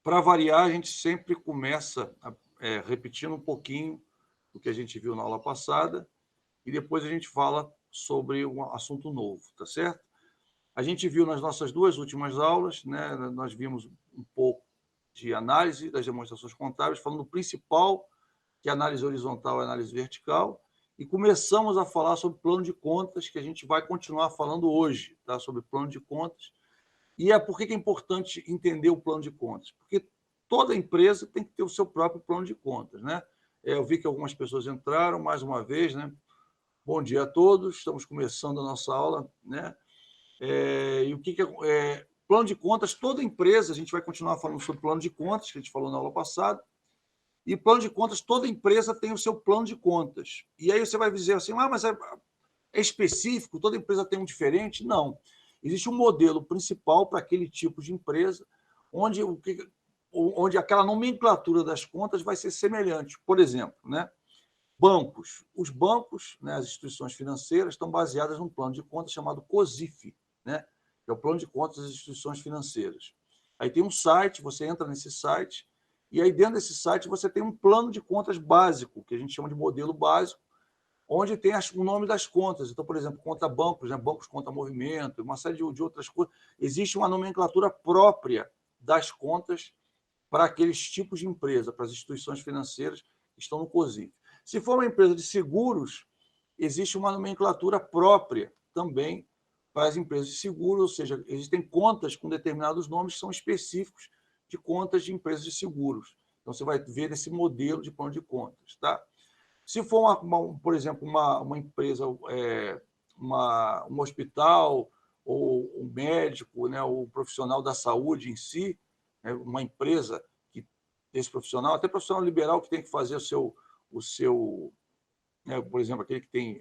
Para variar, a gente sempre começa repetindo um pouquinho do que a gente viu na aula passada e depois a gente fala sobre um assunto novo, tá certo? A gente viu nas nossas duas últimas aulas, né, nós vimos um pouco de análise das demonstrações contábeis, falando do principal, que é a análise horizontal e a análise vertical, e começamos a falar sobre plano de contas, que a gente vai continuar falando hoje, tá? Sobre plano de contas. E por que é importante entender o plano de contas? Porque toda empresa tem que ter o seu próprio plano de contas, né? Eu vi que algumas pessoas entraram mais uma vez, né? Bom dia a todos, estamos começando a nossa aula, né? E o que é plano de contas? Toda empresa, a gente vai continuar falando sobre plano de contas, que a gente falou na aula passada, e plano de contas, toda empresa tem o seu plano de contas. E aí você vai dizer assim, mas é específico, toda empresa tem um diferente? Não. Existe um modelo principal para aquele tipo de empresa, onde aquela nomenclatura das contas vai ser semelhante. Por exemplo, né? Bancos. Os bancos, né, as instituições financeiras, estão baseadas num plano de contas chamado COSIF, né? Que é o plano de contas das instituições financeiras. Aí tem um site, você entra nesse site, e aí dentro desse site você tem um plano de contas básico, que a gente chama de modelo básico, onde tem o nome das contas. Então, por exemplo, conta bancos, né? Bancos conta movimento, uma série de outras coisas. Existe uma nomenclatura própria das contas para aqueles tipos de empresa, para as instituições financeiras que estão no COSIF. Se for uma empresa de seguros, existe uma nomenclatura própria também para as empresas de seguros, ou seja, existem contas com determinados nomes que são específicos de contas de empresas de seguros. Então, você vai ver nesse modelo de plano de contas. Tá? Se for, por exemplo, uma empresa, um hospital, ou um médico, né, ou um profissional da saúde em si, né, uma empresa que esse profissional, até profissional liberal que tem que fazer o seu né, por exemplo, aquele que tem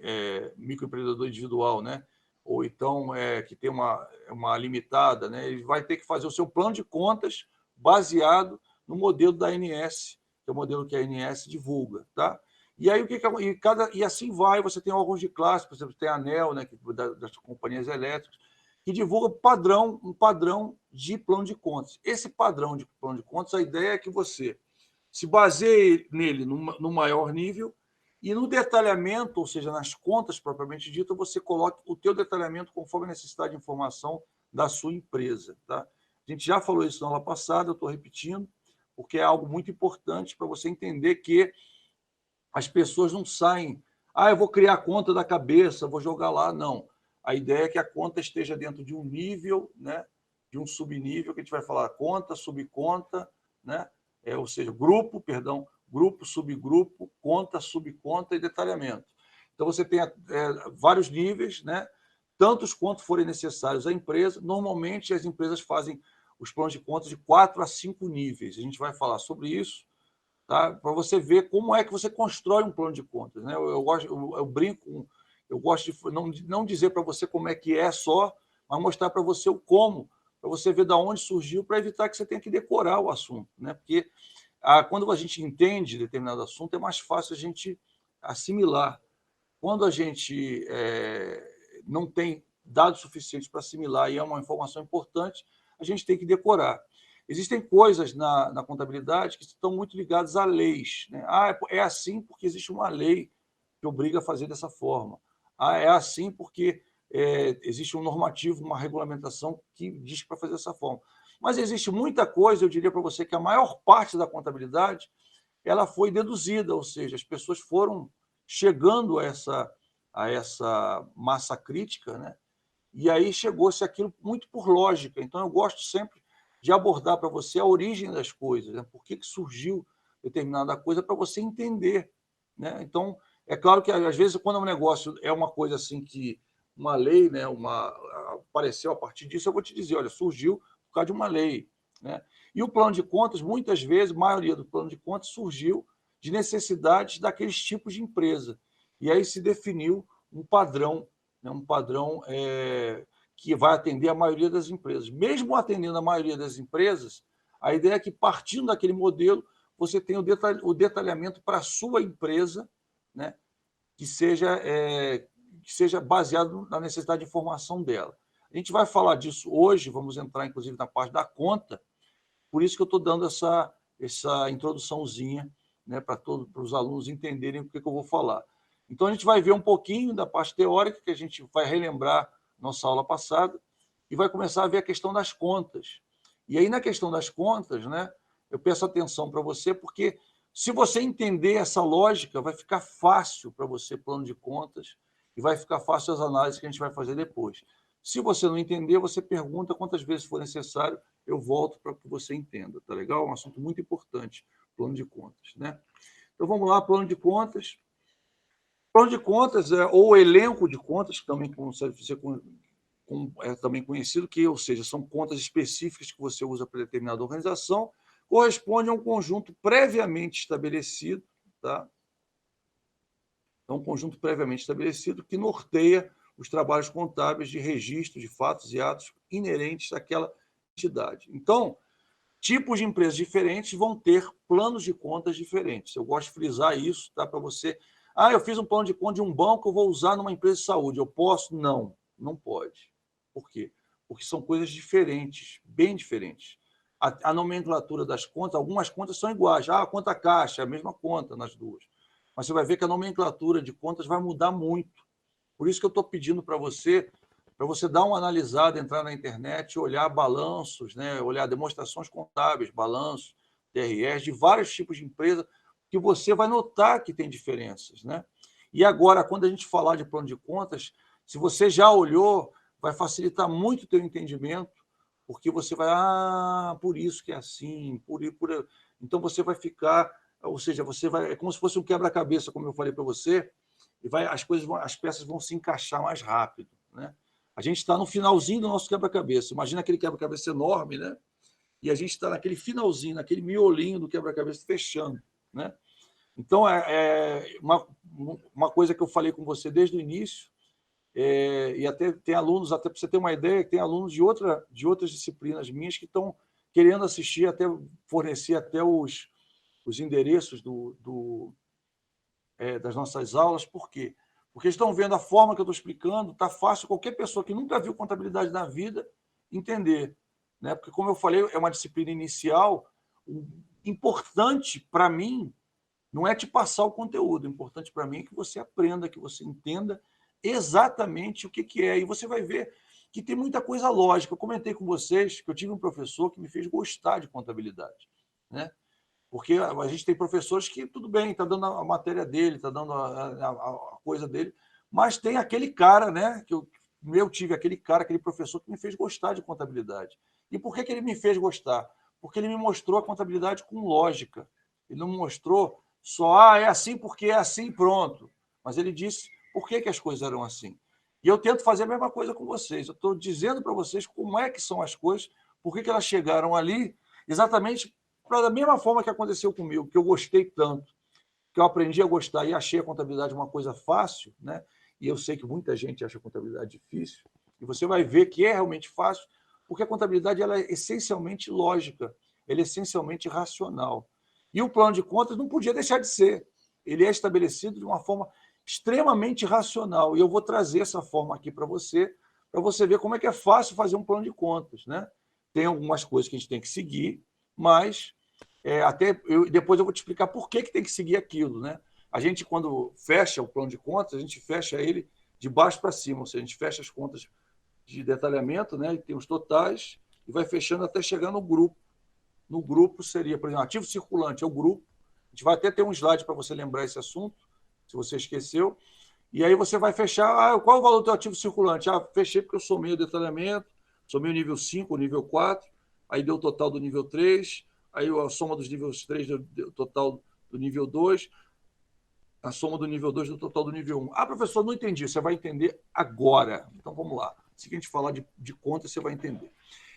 microempreendedor individual, né, ou então que tem uma limitada, né, ele vai ter que fazer o seu plano de contas baseado no modelo da ANS, que é o modelo que a ANS divulga. Tá? E aí, e assim vai, você tem órgãos de classe, por exemplo, tem a ANEEL, né, das companhias elétricas, que divulga um padrão de plano de contas. Esse padrão de plano de contas, a ideia é que você se baseie nele no maior nível e no detalhamento, ou seja, nas contas propriamente dita, você coloque o teu detalhamento conforme a necessidade de informação da sua empresa. Tá? A gente já falou isso na aula passada, eu estou repetindo, porque é algo muito importante para você entender que as pessoas não saem, eu vou criar a conta da cabeça, vou jogar lá. Não. A ideia é que a conta esteja dentro de um nível, né, de um subnível, que a gente vai falar conta, subconta, né, ou seja, grupo, subgrupo, conta, subconta e detalhamento. Então, você tem vários níveis, né, tantos quanto forem necessários à empresa. Normalmente, as empresas fazem os planos de contas de 4 a 5 níveis. A gente vai falar sobre isso, tá? Para você ver como é que você constrói um plano de contas. Né? Eu brinco, eu gosto de não dizer para você como é que é só, mas mostrar para você o como, para você ver de onde surgiu, para evitar que você tenha que decorar o assunto. Né? Porque quando a gente entende determinado assunto, é mais fácil a gente assimilar. Quando a gente não tem dados suficientes para assimilar e é uma informação importante, a gente tem que decorar. Existem coisas na contabilidade que estão muito ligadas a leis. Né? É assim porque existe uma lei que obriga a fazer dessa forma. É assim porque existe um normativo, uma regulamentação que diz para fazer dessa forma. Mas existe muita coisa, eu diria para você que a maior parte da contabilidade ela foi deduzida, ou seja, as pessoas foram chegando a essa massa crítica, né? E aí chegou-se aquilo muito por lógica. Então, eu gosto sempre de abordar para você a origem das coisas, né? Por que surgiu determinada coisa, para você entender. Né? Então, é claro que, às vezes, quando um negócio é uma coisa assim que uma lei, né, apareceu a partir disso, eu vou te dizer, olha, surgiu por causa de uma lei. Né? E o plano de contas, muitas vezes, a maioria do plano de contas surgiu de necessidades daqueles tipos de empresa. E aí se definiu um padrão, né, que vai atender a maioria das empresas. Mesmo atendendo a maioria das empresas, a ideia é que, partindo daquele modelo, você tenha o detalhamento para a sua empresa, né, que seja baseado na necessidade de informação dela. A gente vai falar disso hoje, vamos entrar, inclusive, na parte da conta, por isso que eu estou dando essa introduçãozinha, né, para os alunos entenderem o que eu vou falar. Então, a gente vai ver um pouquinho da parte teórica, que a gente vai relembrar nossa aula passada, e vai começar a ver a questão das contas. E aí, na questão das contas, né, eu peço atenção para você, porque se você entender essa lógica, vai ficar fácil para você plano de contas e vai ficar fácil as análises que a gente vai fazer depois. Se você não entender, você pergunta quantas vezes for necessário, eu volto para que você entenda, tá legal? É um assunto muito importante, plano de contas, né? Então vamos lá, plano de contas. Plano de contas ou elenco de contas, que também consegue ser é também conhecido, que, ou seja, são contas específicas que você usa para determinada organização, corresponde a um conjunto previamente estabelecido, tá? É um conjunto previamente estabelecido que norteia os trabalhos contábeis de registro de fatos e atos inerentes àquela entidade. Então, tipos de empresas diferentes vão ter planos de contas diferentes. Eu gosto de frisar isso, tá? Para você. Eu fiz um plano de conta de um banco, eu vou usar numa empresa de saúde. Eu posso? Não, não pode. Por quê? Porque são coisas diferentes, bem diferentes. A nomenclatura das contas, algumas contas são iguais. A conta caixa é a mesma conta nas duas. Mas você vai ver que a nomenclatura de contas vai mudar muito. Por isso que eu estou pedindo para você dar uma analisada, entrar na internet, olhar balanços, né? Olhar demonstrações contábeis, balanços, DRS, de vários tipos de empresa, que você vai notar que tem diferenças, né? E agora, quando a gente falar de plano de contas, se você já olhou, vai facilitar muito o teu entendimento, porque você vai, por isso que é assim, então você vai ficar, ou seja, você vai, é como se fosse um quebra-cabeça, como eu falei para você, e as peças vão se encaixar mais rápido, né? A gente está no finalzinho do nosso quebra-cabeça. Imagina aquele quebra-cabeça enorme, né? E a gente está naquele finalzinho, naquele miolinho do quebra-cabeça fechando, né? Então, uma coisa que eu falei com você desde o início, e até tem alunos, até para você ter uma ideia, tem alunos de outras disciplinas minhas que estão querendo assistir, até fornecer até os endereços das nossas aulas. Por quê? Porque estão vendo a forma que eu estou explicando, está fácil qualquer pessoa que nunca viu contabilidade na vida entender, né? Porque, como eu falei, é uma disciplina inicial. O importante para mim não é te passar o conteúdo, o importante para mim é que você aprenda, que você entenda exatamente o que é. E você vai ver que tem muita coisa lógica. Eu comentei com vocês que eu tive um professor que me fez gostar de contabilidade, né? Porque a gente tem professores que, tudo bem, está dando a matéria dele, está dando a coisa dele, mas tem aquele cara, né? Eu tive aquele cara, aquele professor que me fez gostar de contabilidade. E por que ele me fez gostar? Porque ele me mostrou a contabilidade com lógica. Ele não me mostrou só, é assim porque é assim, pronto. Mas ele disse por que as coisas eram assim. E eu tento fazer a mesma coisa com vocês. Eu estou dizendo para vocês como é que são as coisas, por que elas chegaram ali, exatamente da mesma forma que aconteceu comigo, que eu gostei tanto, que eu aprendi a gostar e achei a contabilidade uma coisa fácil, né? E eu sei que muita gente acha a contabilidade difícil, e você vai ver que é realmente fácil, porque a contabilidade ela é essencialmente lógica, ela é essencialmente racional. E o plano de contas não podia deixar de ser. Ele é estabelecido de uma forma extremamente racional, e eu vou trazer essa forma aqui para você ver como é que é fácil fazer um plano de contas, né? Tem algumas coisas que a gente tem que seguir, mas depois eu vou te explicar por que tem que seguir aquilo, né? A gente, quando fecha o plano de contas, a gente fecha ele de baixo para cima, ou seja, a gente fecha as contas de detalhamento, né? E tem os totais, e vai fechando até chegar no grupo. No grupo seria, por exemplo, ativo circulante é o grupo. A gente vai até ter um slide para você lembrar esse assunto, se você esqueceu. E aí você vai fechar, qual é o valor do teu ativo circulante? Fechei porque eu somei o detalhamento, somei o nível 5, o nível 4, aí deu o total do nível 3, aí a soma dos níveis 3 deu o total do nível 2, a soma do nível 2 do total do nível 1. Professor, não entendi. Você vai entender agora. Então, vamos lá. Se a gente falar de conta, você vai entender.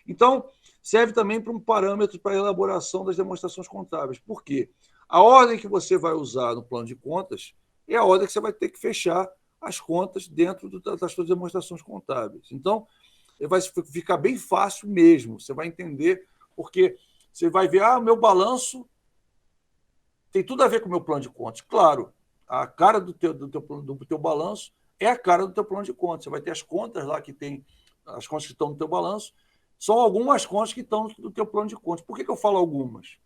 Então, serve também para um parâmetro para a elaboração das demonstrações contábeis. Por quê? A ordem que você vai usar no plano de contas é a ordem que você vai ter que fechar as contas dentro das suas demonstrações contábeis. Então, vai ficar bem fácil mesmo. Você vai entender, porque você vai ver, o meu balanço tem tudo a ver com o meu plano de contas. Claro, a cara do teu balanço é a cara do teu plano de contas. Você vai ter as contas lá as contas que estão no teu balanço, São algumas contas que estão no teu plano de contas. Por que eu falo algumas?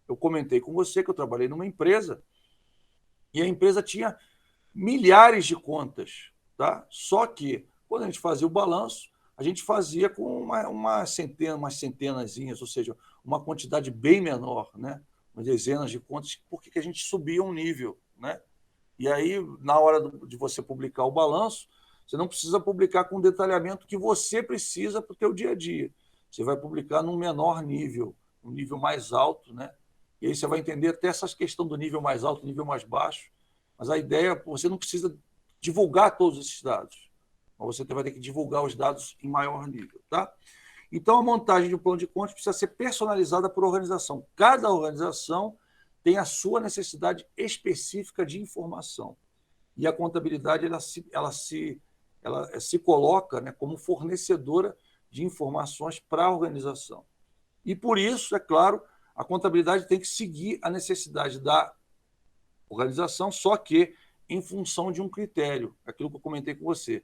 Eu comentei com você que eu trabalhei numa empresa e a empresa tinha milhares de contas, tá? Só que, quando a gente fazia o balanço, a gente fazia com umas centenazinhas, ou seja, uma quantidade bem menor, né? Umas dezenas de contas, porque que a gente subia um nível, né? E aí, na hora de você publicar o balanço, você não precisa publicar com o detalhamento que você precisa para o teu dia a dia. Você vai publicar num menor nível, um nível mais alto, né? E aí você vai entender até essa questão do nível mais alto, nível mais baixo. Mas a ideia, você não precisa divulgar todos esses dados. Mas você vai ter que divulgar os dados em maior nível, tá? Então, a montagem de um plano de contas precisa ser personalizada por organização. Cada organização tem a sua necessidade específica de informação. E a contabilidade ela se coloca, né, como fornecedora de informações para a organização. E por isso, é claro, a contabilidade tem que seguir a necessidade da organização, só que em função de um critério, aquilo que eu comentei com você.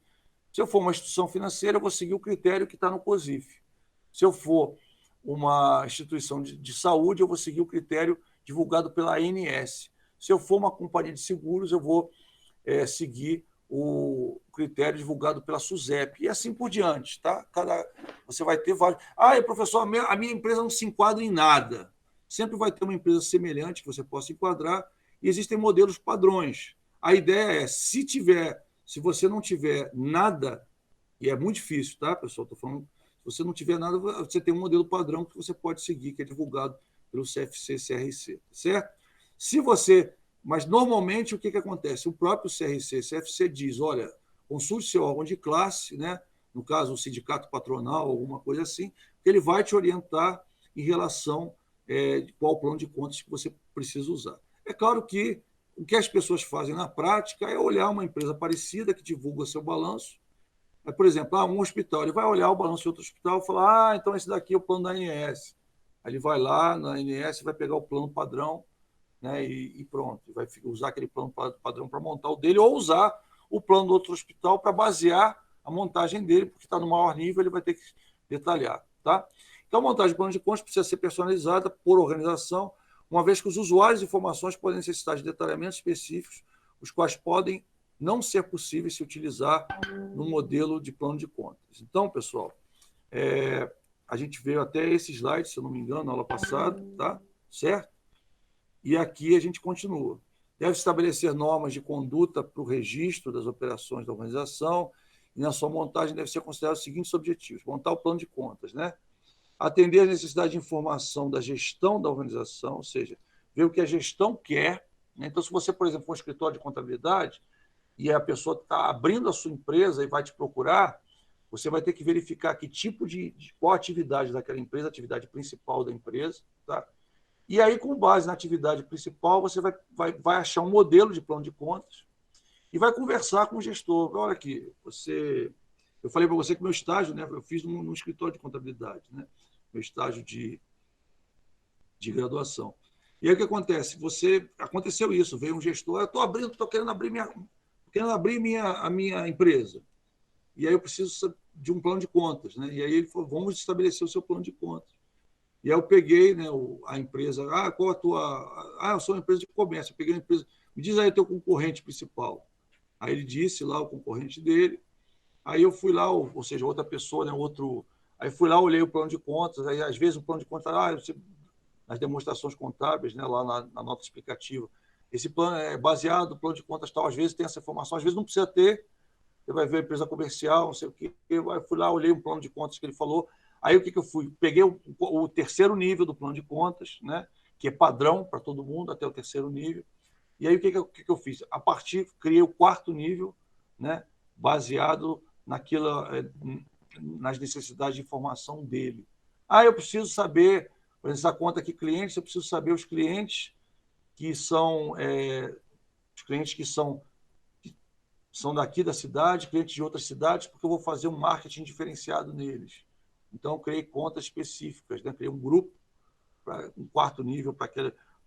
Se eu for uma instituição financeira, eu vou seguir o critério que está no COSIF. Se eu for uma instituição de saúde, eu vou seguir o critério divulgado pela ANS. Se eu for uma companhia de seguros, eu vou seguir o critério divulgado pela SUSEP, e assim por diante. Tá? Você vai ter vários. Ah, professor, a minha empresa não se enquadra em nada. Sempre vai ter uma empresa semelhante que você possa enquadrar, e existem modelos padrões. A ideia é, se você não tiver nada, e é muito difícil, tá, pessoal? Estou falando, se você não tiver nada, você tem um modelo padrão que você pode seguir, que é divulgado pelo CFC, CRC, certo? Se você Mas, normalmente, o que acontece? O próprio CRC, CFC diz, olha, consulte seu órgão de classe, né? No caso, o sindicato patronal, alguma coisa assim, que ele vai te orientar em relação a qual plano de contas que você precisa usar. É claro que o que as pessoas fazem na prática é olhar uma empresa parecida que divulga seu balanço. Por exemplo, um hospital, ele vai olhar o balanço de outro hospital e falar, então esse daqui é o plano da ANS. Aí ele vai lá na ANS e vai pegar o plano padrão, né, e pronto, vai usar aquele plano padrão para montar o dele, ou usar o plano do outro hospital para basear a montagem dele, porque está no maior nível, ele vai ter que detalhar. Tá? Então, a montagem de plano de contas precisa ser personalizada por organização, uma vez que os usuários de informações podem necessitar de detalhamentos específicos, os quais podem não ser possíveis se utilizar no modelo de plano de contas. Então, pessoal, a gente veio até esse slide, se eu não me engano, na aula passada, tá? Certo? E aqui a gente continua. Deve estabelecer normas de conduta para o registro das operações da organização, e na sua montagem deve ser considerado os seguintes objetivos: montar o plano de contas, né? Atender à necessidade de informação da gestão da organização, ou seja, ver o que a gestão quer. Né? Então, se você, por exemplo, for um escritório de contabilidade e a pessoa está abrindo a sua empresa e vai te procurar, você vai ter que verificar que tipo qual a atividade daquela empresa, a atividade principal da empresa, tá? E aí, com base na atividade principal, você vai achar um modelo de plano de contas e vai conversar com o gestor. Olha aqui, eu falei para você que meu estágio, né, eu fiz num escritório de contabilidade, né, meu estágio de graduação. E aí o que acontece? Aconteceu isso, veio um gestor, eu estou querendo abrir a minha empresa. E aí eu preciso de um plano de contas. Né? E aí ele falou, vamos estabelecer o seu plano de contas. E aí eu peguei, né, a empresa, qual a tua... eu sou uma empresa de comércio, eu peguei a empresa, me diz aí o teu concorrente principal. Aí ele disse lá o concorrente dele, aí eu fui lá, ou seja, outra pessoa, né, aí fui lá, olhei o plano de contas, aí às vezes o plano de contas, nas demonstrações contábeis, né, lá na nota explicativa, esse plano é baseado no plano de contas tal, às vezes tem essa informação, às vezes não precisa ter, você vai ver a empresa comercial, não sei o quê, eu fui lá, olhei um plano de contas que ele falou. Aí o que eu fui? Peguei o terceiro nível do plano de contas, né, que é padrão para todo mundo, até o terceiro nível. E aí o que eu fiz? A partir, criei o quarto nível, né, baseado nas necessidades de informação dele. Eu preciso saber, por exemplo, essa conta aqui, clientes, eu preciso saber os clientes que são são daqui da cidade, clientes de outras cidades, porque eu vou fazer um marketing diferenciado neles. Então, eu criei contas específicas, né? Criei um grupo, um quarto nível para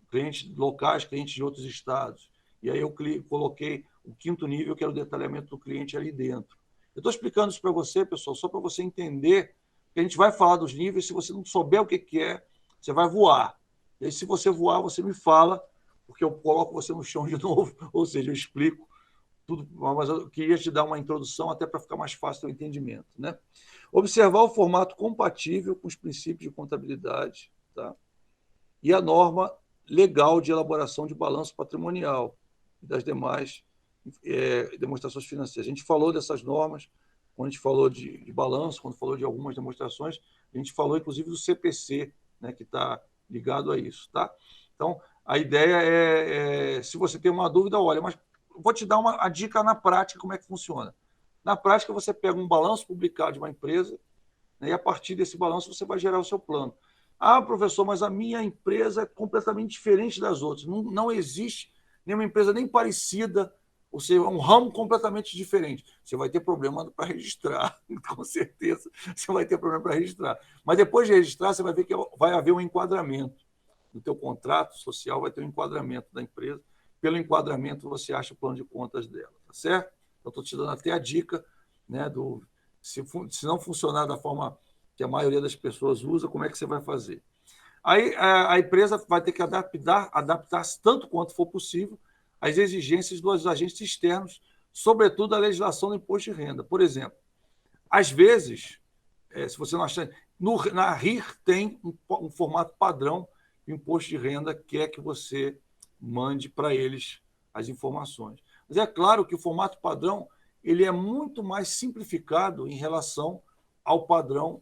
clientes locais, clientes de outros estados. E aí eu coloquei o quinto nível, que era o detalhamento do cliente ali dentro. Eu estou explicando isso para você, pessoal, só para você entender que a gente vai falar dos níveis, se você não souber o que é, você vai voar. E aí, se você voar, você me fala, porque eu coloco você no chão de novo, ou seja, eu explico tudo, mas eu queria te dar uma introdução até para ficar mais fácil o entendimento, né? Observar o formato compatível com os princípios de contabilidade, tá? E a norma legal de elaboração de balanço patrimonial e das demais demonstrações financeiras. A gente falou dessas normas, quando a gente falou de balanço, quando falou de algumas demonstrações, a gente falou inclusive do CPC, né, que está ligado a isso. Tá? Então, a ideia se você tem uma dúvida, olha, mas vou te dar a dica na prática como é que funciona. Na prática, você pega um balanço publicado de uma empresa, né, e a partir desse balanço você vai gerar o seu plano. Ah, professor, mas a minha empresa é completamente diferente das outras. Não existe nenhuma empresa nem parecida, ou seja, um ramo completamente diferente. Você vai ter problema para registrar, com certeza. Você vai ter problema para registrar. Mas depois de registrar, você vai ver que vai haver um enquadramento. No teu contrato social vai ter um enquadramento da empresa. Pelo enquadramento, você acha o plano de contas dela, tá certo? Eu estou te dando até a dica, né, se não funcionar da forma que a maioria das pessoas usa, como é que você vai fazer? Aí a empresa vai ter que adaptar-se tanto quanto for possível às exigências dos agentes externos, sobretudo a legislação do imposto de renda. Por exemplo, às vezes, se você não achar, na RIR tem um formato padrão que o imposto de renda quer que você mande para eles as informações. Mas é claro que o formato padrão ele é muito mais simplificado em relação ao padrão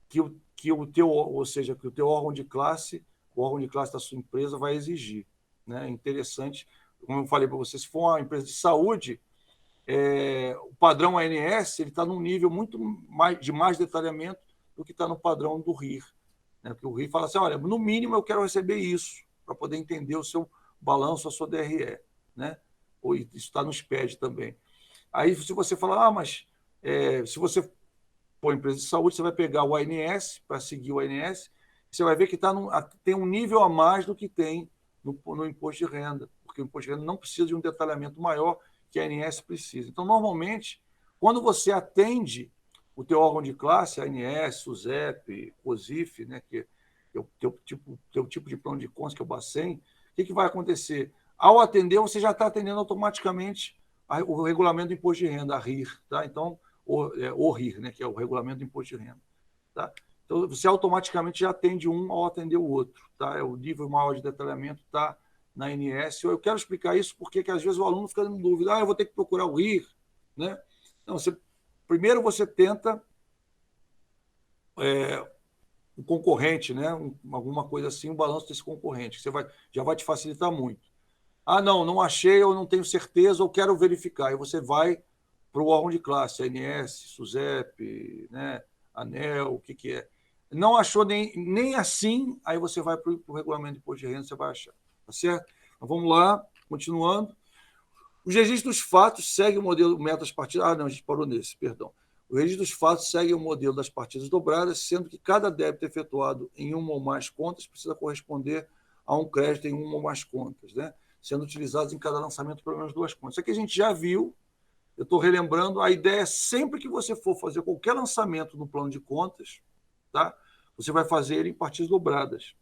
que o teu, ou seja, que o teu órgão de classe, o órgão de classe da sua empresa vai exigir. Né? É interessante, como eu falei para você, se for uma empresa de saúde, o padrão ANS ele está num nível muito mais detalhamento do que está no padrão do RIR. Né? Porque o RIR fala assim, olha, no mínimo eu quero receber isso, para poder entender o seu balanço, a sua DRE. Né? Ou isso está no SPED também. Aí, se você falar, mas se você for empresa de saúde, você vai pegar o ANS para seguir o ANS, você vai ver que tem um nível a mais do que tem no imposto de renda, porque o imposto de renda não precisa de um detalhamento maior que a ANS precisa. Então, normalmente, quando você atende o teu órgão de classe, ANS, SUSEP, COSIF, né, que é o teu tipo de plano de contas, que é o Bacen, o que vai acontecer? Ao atender, você já está atendendo automaticamente o regulamento do imposto de renda, a RIR. Tá? Então, o RIR, né, que é o regulamento do imposto de renda. Tá? Então, você automaticamente já atende um ao atender o outro. Tá? O nível maior de detalhamento está na ANS. Eu quero explicar isso porque às vezes o aluno fica em dúvida. Eu vou ter que procurar o RIR. Né? Não, primeiro você tenta um concorrente, né? Alguma coisa assim, um balanço desse concorrente, que já vai te facilitar muito. Ah, não achei, eu não tenho certeza, eu quero verificar. Aí você vai para o órgão de classe, ANS, SUSEP, né, ANEL, o que é. Não achou nem assim, aí você vai para o regulamento de imposto de renda, você vai achar. Tá certo? Então, vamos lá, continuando. Os registros dos fatos seguem o modelo metas partidas. Ah, não, a gente parou nesse, perdão. O registro dos fatos segue o modelo das partidas dobradas, sendo que cada débito efetuado em uma ou mais contas precisa corresponder a um crédito em uma ou mais contas, né? Sendo utilizados em cada lançamento pelo menos duas contas. Isso aqui a gente já viu, eu estou relembrando, a ideia é sempre que você for fazer qualquer lançamento no plano de contas, tá? Você vai fazer ele em partidas dobradas.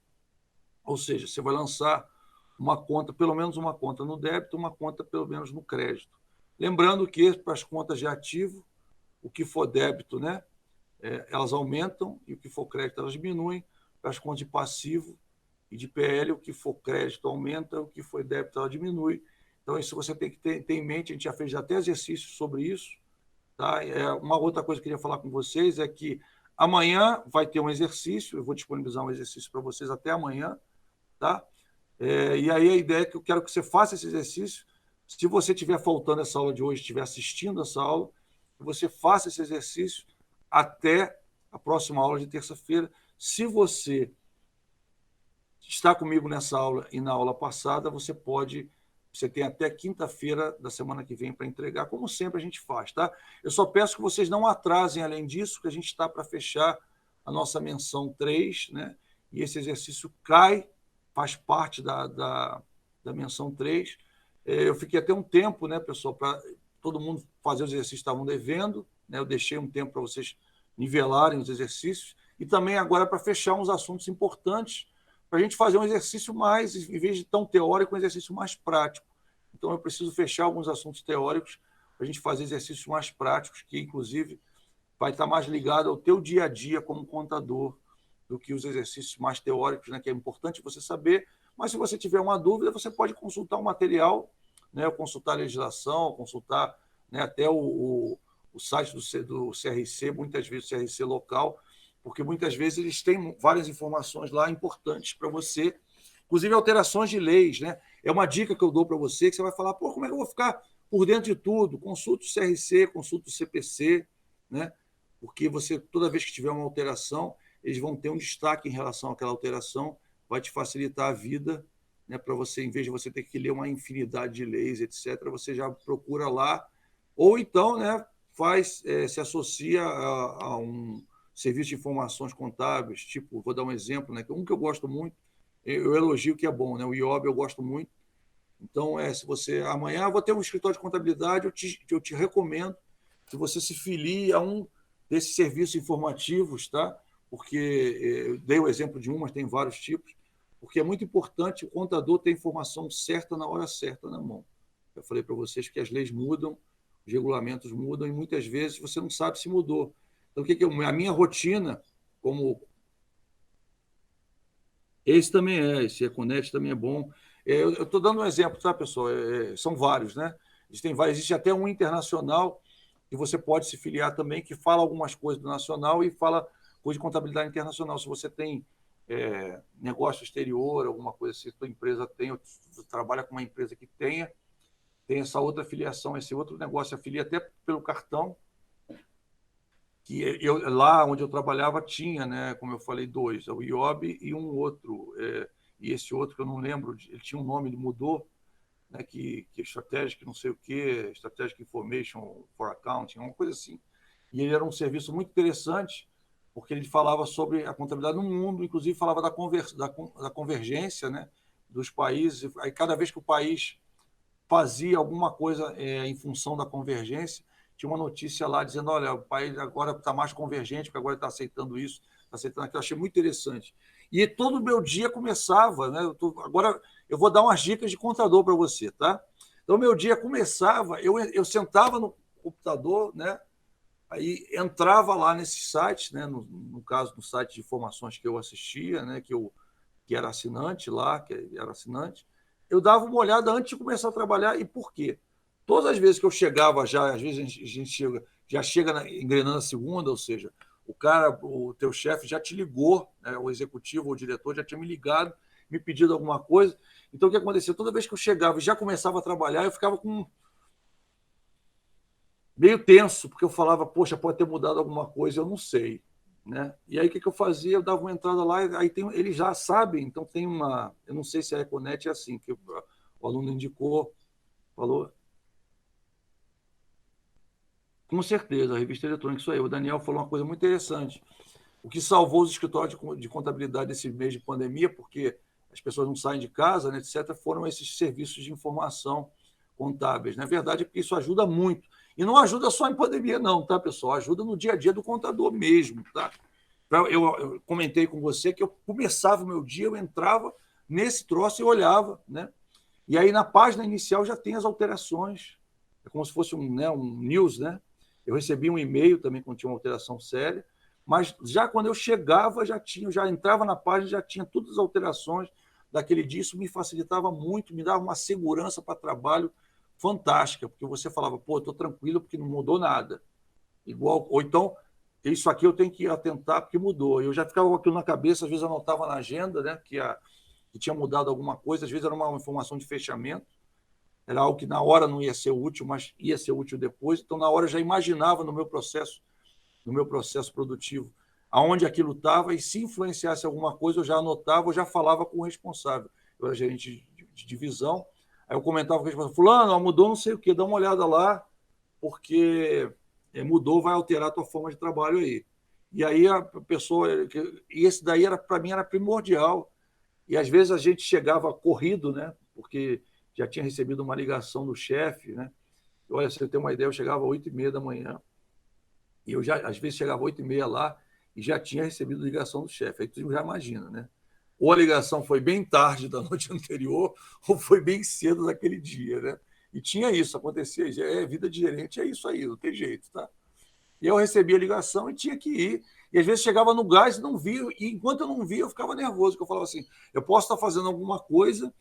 Ou seja, você vai lançar uma conta, pelo menos uma conta no débito, uma conta pelo menos no crédito. Lembrando que para as contas de ativo, o que for débito, né, elas aumentam e o que for crédito elas diminuem. Para as contas de passivo e de PL, o que for crédito aumenta, o que for débito ela diminui. Então, isso você tem que ter em mente, a gente já fez até exercícios sobre isso. Tá? Uma outra coisa que eu queria falar com vocês é que amanhã vai ter um exercício, eu vou disponibilizar um exercício para vocês até amanhã, tá? E aí a ideia é que eu quero que você faça esse exercício. Se você estiver faltando essa aula de hoje, estiver assistindo essa aula, que você faça esse exercício até a próxima aula de terça-feira. Se você está comigo nessa aula e na aula passada, você tem até quinta-feira da semana que vem para entregar, como sempre a gente faz, tá? Eu só peço que vocês não atrasem além disso, que a gente está para fechar a nossa menção 3, né? E esse exercício faz parte da menção 3. Eu fiquei até um tempo, né, pessoal, para todo mundo fazer os exercícios que estavam devendo, né? Eu deixei um tempo para vocês nivelarem os exercícios, e também agora para fechar uns assuntos importantes, para a gente fazer um exercício mais, em vez de tão teórico, um exercício mais prático. Então, eu preciso fechar alguns assuntos teóricos para a gente fazer exercícios mais práticos, que, inclusive, vai estar mais ligado ao teu dia a dia como contador do que os exercícios mais teóricos, né, que é importante você saber, mas se você tiver uma dúvida, você pode consultar o material, né, consultar a legislação, consultar, né, até o site do CRC, muitas vezes o CRC local, porque muitas vezes eles têm várias informações lá importantes para você, inclusive alterações de leis. Né? É uma dica que eu dou para você, que você vai falar, pô, como é que eu vou ficar por dentro de tudo? Consulte o CRC, consulte o CPC, né? Porque você, toda vez que tiver uma alteração, eles vão ter um destaque em relação àquela alteração, vai te facilitar a vida, né, para você, em vez de você ter que ler uma infinidade de leis, etc., você já procura lá, ou então, né, se associa a um serviço de informações contábeis, tipo, vou dar um exemplo, né, um que eu gosto muito, eu elogio que é bom, né, o IOB eu gosto muito. Então, se você amanhã eu vou ter um escritório de contabilidade, eu te recomendo que você se filie a um desses serviços informativos, tá? Porque eu dei o exemplo de um, mas tem vários tipos, porque é muito importante o contador ter a informação certa na hora certa na mão. Eu falei para vocês que as leis mudam, os regulamentos mudam e muitas vezes você não sabe se mudou. Então, o que é a minha rotina, como esse também esse Econet também é bom. Eu estou dando um exemplo, tá, pessoal? São vários, né? Existe até um internacional que você pode se filiar também, que fala algumas coisas do nacional e fala coisa de contabilidade internacional. Se você tem negócio exterior, alguma coisa assim, sua empresa tem, ou trabalha com uma empresa que tem essa outra filiação, esse outro negócio, afilia até pelo cartão, que lá onde eu trabalhava tinha, né, como eu falei, dois, o IOB e um outro, e esse outro que eu não lembro, ele tinha um nome, ele mudou, né, que Strategic não sei o quê, Strategic Information for Accounting, uma coisa assim. E ele era um serviço muito interessante, porque ele falava sobre a contabilidade no mundo, inclusive falava da convergência, né, dos países. Aí cada vez que o país fazia alguma coisa em função da convergência, tinha uma notícia lá dizendo, olha, o país agora está mais convergente, porque agora está aceitando isso, está aceitando aquilo. Eu achei muito interessante. E todo o meu dia começava, né? Agora eu vou dar umas dicas de contador para você, tá? Então, meu dia começava, eu sentava no computador, né? Aí entrava lá nesse site, né? No caso, no site de informações que eu assistia, né? Que era assinante lá, eu dava uma olhada antes de começar a trabalhar. E por quê? Todas as vezes que eu chegava já, às vezes a gente já chega engrenando a segunda, ou seja, o teu chefe já te ligou, né, o executivo ou o diretor já tinha me ligado, me pedido alguma coisa. Então, o que acontecia? Toda vez que eu chegava e já começava a trabalhar, eu ficava meio tenso, porque eu falava, poxa, pode ter mudado alguma coisa, eu não sei. Né? E aí, o que eu fazia? Eu dava uma entrada lá, aí eles já sabem, então tem uma. Eu não sei se a Econet é assim, que o aluno indicou, falou. Com certeza, a revista eletrônica, isso aí. O Daniel falou uma coisa muito interessante. O que salvou os escritórios de contabilidade desse mês de pandemia, porque as pessoas não saem de casa, né, etc., foram esses serviços de informação contábeis. Na verdade, é porque isso ajuda muito. E não ajuda só em pandemia, não, tá, pessoal? Ajuda no dia a dia do contador mesmo, tá? Eu comentei com você que eu começava o meu dia, eu entrava nesse troço e olhava, né? E aí na página inicial já tem as alterações. É como se fosse um news, né? Eu recebi um e-mail também quando tinha uma alteração séria, mas já quando eu chegava, já entrava na página, já tinha todas as alterações daquele dia. Isso me facilitava muito, me dava uma segurança para trabalho fantástica, porque você falava, pô, estou tranquilo porque não mudou nada. Igual, ou então, isso aqui eu tenho que atentar porque mudou. Eu já ficava com aquilo na cabeça, às vezes anotava na agenda, né, que tinha mudado alguma coisa, às vezes era uma informação de fechamento, era algo que na hora não ia ser útil, mas ia ser útil depois. Então, na hora, eu já imaginava no meu processo produtivo, aonde aquilo estava, e se influenciasse alguma coisa, eu já anotava, eu já falava com o responsável. Eu era gerente de divisão, aí eu comentava com o responsável, fulano, mudou não sei o quê, dá uma olhada lá, porque mudou, vai alterar a tua forma de trabalho aí. E aí a pessoa, e esse daí para mim era primordial, e às vezes a gente chegava corrido, né? Porque já tinha recebido uma ligação do chefe, né? Olha, se eu tenho uma ideia, eu chegava às 8h30 da manhã, e eu já, às vezes, chegava às 8h30 lá, e já tinha recebido ligação do chefe. Aí tu já imagina, né? Ou a ligação foi bem tarde da noite anterior, ou foi bem cedo daquele dia, né? E tinha isso, acontecia, vida de gerente é isso aí, não tem jeito, tá? E eu recebia a ligação e tinha que ir. E às vezes chegava no gás e não via, e enquanto eu não via, eu ficava nervoso, porque eu falava assim, eu posso estar fazendo alguma coisa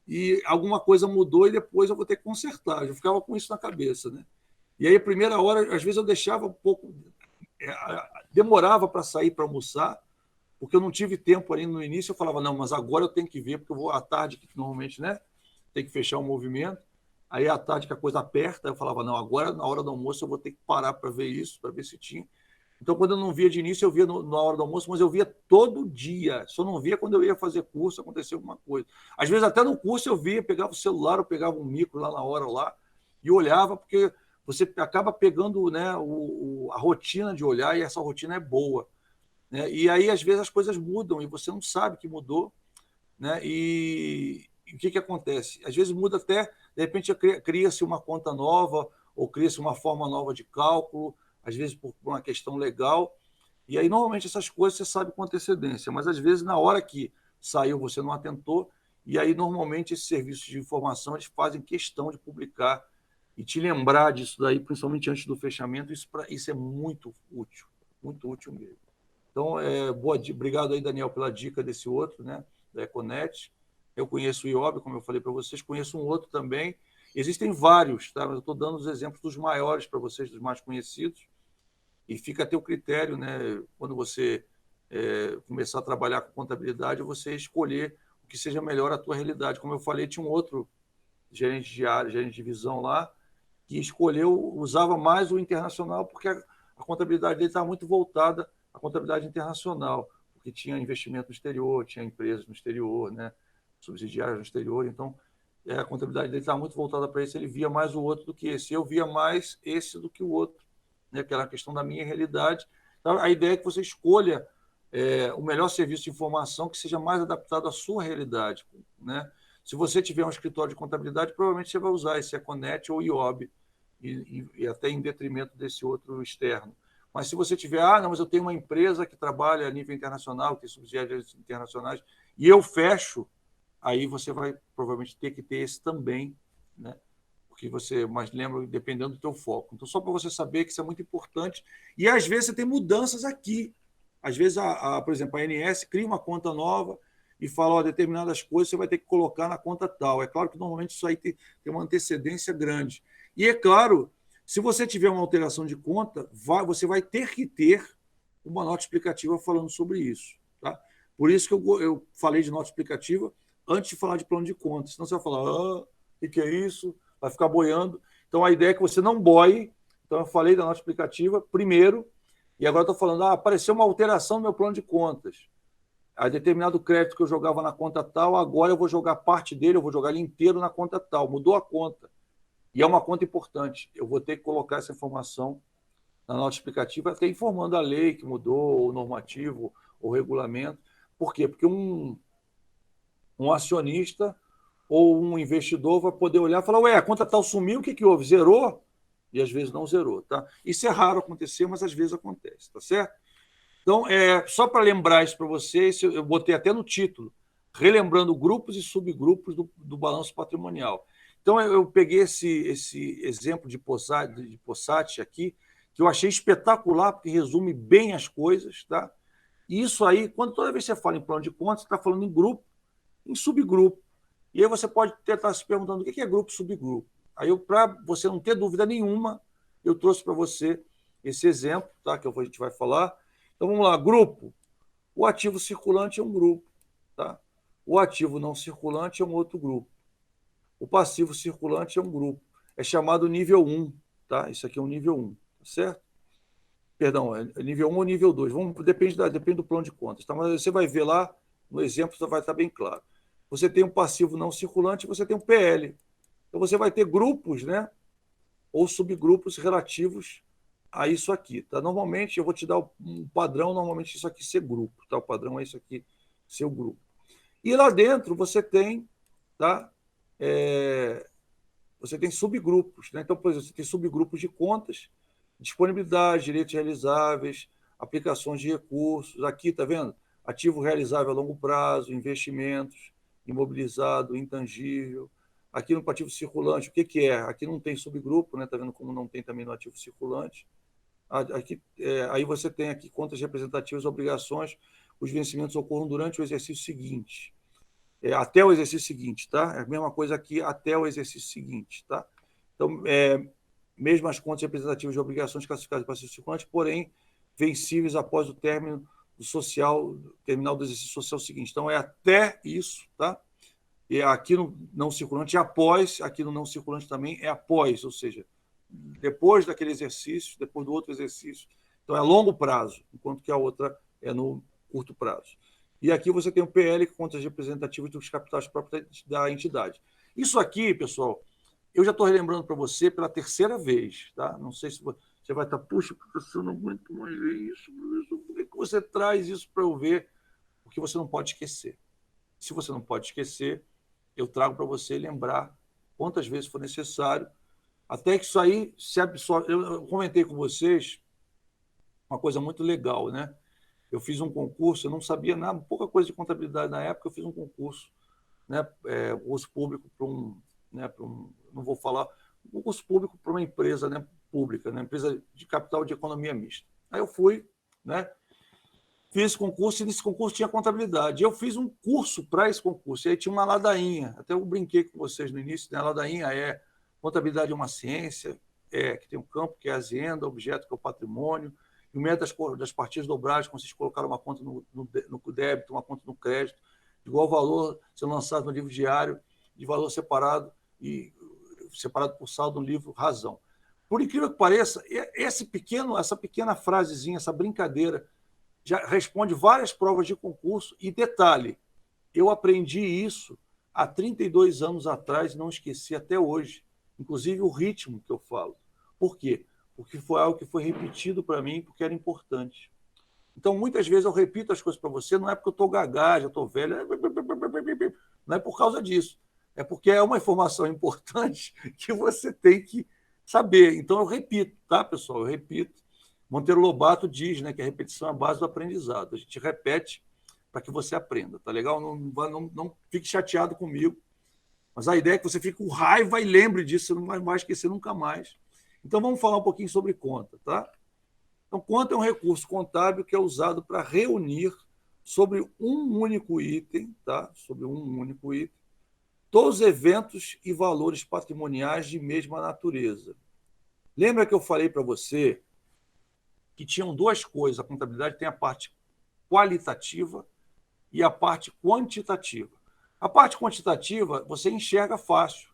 e alguma coisa mudou e depois eu vou ter que consertar. Eu ficava com isso na cabeça, né? E aí a primeira hora, às vezes eu deixava um pouco, demorava para sair para almoçar, porque eu não tive tempo ali no início, eu falava, não, mas agora eu tenho que ver, porque eu vou à tarde, que normalmente, né, tem que fechar o movimento, aí à tarde que a coisa aperta, eu falava, não, agora na hora do almoço eu vou ter que parar para ver isso, para ver se tinha. Então, quando eu não via de início, eu via na hora do almoço, mas eu via todo dia. Só não via quando eu ia fazer curso, acontecia alguma coisa. Às vezes, até no curso, eu via, pegava o celular, eu pegava um micro lá na hora lá e olhava, porque você acaba pegando, né, a rotina de olhar, e essa rotina é boa, né? E aí, às vezes, as coisas mudam e você não sabe que mudou, né? E o que acontece? Às vezes muda até, de repente, cria-se uma conta nova ou cria-se uma forma nova de cálculo, às vezes por uma questão legal. E aí, normalmente, essas coisas você sabe com antecedência, mas às vezes, na hora que saiu, você não atentou, e aí, normalmente, esses serviços de informação eles fazem questão de publicar e te lembrar disso daí, principalmente antes do fechamento. Isso é muito útil mesmo. Então, obrigado aí, Daniel, pela dica desse outro, né, da Econet. Eu conheço o IOB, como eu falei para vocês, conheço um outro também. Existem vários, tá? Mas eu estou dando os exemplos dos maiores para vocês, dos mais conhecidos, e fica a teu critério, né, quando você começar a trabalhar com contabilidade, você escolher o que seja melhor à tua realidade. Como eu falei, tinha um outro gerente de área, gerente de visão lá, que usava mais o internacional, porque a contabilidade dele estava muito voltada à contabilidade internacional, porque tinha investimento no exterior, tinha empresas no exterior, né, subsidiárias no exterior, então a contabilidade dele estava muito voltada para isso, ele via mais o outro do que esse, eu via mais esse do que o outro, né, que era a questão da minha realidade. Então, a ideia é que você escolha o melhor serviço de informação que seja mais adaptado à sua realidade, né? Se você tiver um escritório de contabilidade, provavelmente você vai usar esse Econet ou IOB, e até em detrimento desse outro externo. Mas se você tiver, não, mas eu tenho uma empresa que trabalha a nível internacional, tem subsidiárias internacionais, e eu fecho, aí você vai provavelmente ter que ter esse também, né? Porque você, mas lembra, dependendo do teu foco. Então, só para você saber que isso é muito importante. E às vezes você tem mudanças aqui. Às vezes, por exemplo, a ANS cria uma conta nova e fala, ó, determinadas coisas você vai ter que colocar na conta tal. É claro que normalmente isso aí tem uma antecedência grande. E é claro, se você tiver uma alteração de conta, você vai ter que ter uma nota explicativa falando sobre isso. Tá? Por isso que eu falei de nota explicativa antes de falar de plano de contas. Senão você vai falar, o que é isso? Vai ficar boiando. Então, a ideia é que você não boie. Então, eu falei da nota explicativa primeiro, e agora estou falando, apareceu uma alteração no meu plano de contas. A determinado crédito que eu jogava na conta tal, agora eu vou jogar parte dele, eu vou jogar ele inteiro na conta tal. Mudou a conta. E é uma conta importante. Eu vou ter que colocar essa informação na nota explicativa, até informando a lei que mudou, o normativo, o regulamento. Por quê? Porque um acionista ou um investidor vai poder olhar e falar, ué, a conta tal sumiu, o que houve? Zerou? E às vezes não zerou, tá? Isso é raro acontecer, mas às vezes acontece, tá certo? Então, só para lembrar isso para vocês, eu botei até no título, relembrando grupos e subgrupos do balanço patrimonial. Então, eu peguei esse exemplo de Possati aqui, que eu achei espetacular, porque resume bem as coisas, tá? E isso aí, toda vez que você fala em plano de contas, você está falando em grupo, em subgrupo. E aí você pode estar se perguntando o que é grupo e subgrupo. Aí, para você não ter dúvida nenhuma, eu trouxe para você esse exemplo, tá? Que a gente vai falar. Então, vamos lá. Grupo. O ativo circulante é um grupo. Tá? O ativo não circulante é um outro grupo. O passivo circulante é um grupo. É chamado nível 1. Tá? Isso aqui é um nível 1. Tá certo? Perdão, é nível 1 ou nível 2. Depende do plano de contas. Tá? Mas você vai ver lá, no exemplo, vai estar bem claro. Você tem um passivo não circulante e você tem um PL. Então, você vai ter grupos, né? Ou subgrupos relativos a isso aqui. Tá? Normalmente, eu vou te dar um padrão, normalmente isso aqui ser grupo. Tá? O padrão é isso aqui, ser o grupo. E lá dentro você tem, tá? Você tem subgrupos. Né? Então, por exemplo, você tem subgrupos de contas, disponibilidade, direitos realizáveis, aplicações de recursos. Aqui, está vendo? Ativo realizável a longo prazo, investimentos, imobilizado, intangível. Aqui no ativo circulante, o que é? Aqui não tem subgrupo, né? Está vendo como não tem também no ativo circulante. Aqui, aí você tem aqui contas representativas, obrigações, os vencimentos ocorram durante o exercício seguinte. Até o exercício seguinte, tá? É a mesma coisa aqui até o exercício seguinte, tá? Então, mesmo as contas representativas de obrigações classificadas para circulante, porém, vencíveis após o término do social, terminal do exercício social seguinte. Então, é até isso, tá? E aqui no não circulante é após, aqui no não circulante também é após, ou seja, depois daquele exercício, depois do outro exercício. Então, é a longo prazo, enquanto que a outra é no curto prazo. E aqui você tem o PL, contas representativas dos capitais próprios da entidade. Isso aqui, pessoal, eu já estou relembrando para você pela terceira vez, tá? Não sei se você vai estar, puxa, professor, eu não aguento mais ver isso, professor, por que você traz isso para eu ver? Porque você não pode esquecer. Se você não pode esquecer, eu trago para você lembrar quantas vezes for necessário, até que isso aí se absorve. Eu comentei com vocês uma coisa muito legal, né? Eu fiz um concurso, eu não sabia nada, pouca coisa de contabilidade na época, eu fiz um concurso, né? Concurso público para não vou falar, um concurso público para uma empresa, né? Pública, né? Empresa de capital de economia mista. Aí eu fui, né? Fiz esse concurso e nesse concurso tinha contabilidade. Eu fiz um curso para esse concurso, e aí tinha uma ladainha, até eu brinquei com vocês no início, né? A ladainha contabilidade é uma ciência, que tem um campo que é a azienda, objeto que é o patrimônio, e o método das partidas dobradas, quando vocês colocaram uma conta no débito, uma conta no crédito, de igual valor sendo lançado no livro diário, de valor separado e separado por saldo no livro Razão. Por incrível que pareça, essa pequena frasezinha, essa brincadeira, já responde várias provas de concurso. E detalhe, eu aprendi isso há 32 anos atrás e não esqueci até hoje, inclusive o ritmo que eu falo. Por quê? Porque foi algo que foi repetido para mim, porque era importante. Então, muitas vezes eu repito as coisas para você, não é porque eu estou gaga, já estou velho, não é por causa disso. É porque é uma informação importante que você tem que saber. Então, eu repito, tá, pessoal? Eu repito. Monteiro Lobato diz, né, que a repetição é a base do aprendizado. A gente repete para que você aprenda, tá legal? Não fique chateado comigo. Mas a ideia é que você fique com raiva e lembre disso, você não vai esquecer nunca mais. Então, vamos falar um pouquinho sobre conta, tá? Então, conta é um recurso contábil que é usado para reunir sobre um único item, tá? Sobre um único item, todos os eventos e valores patrimoniais de mesma natureza. Lembra que eu falei para você que tinham duas coisas, a contabilidade tem a parte qualitativa e a parte quantitativa. A parte quantitativa você enxerga fácil,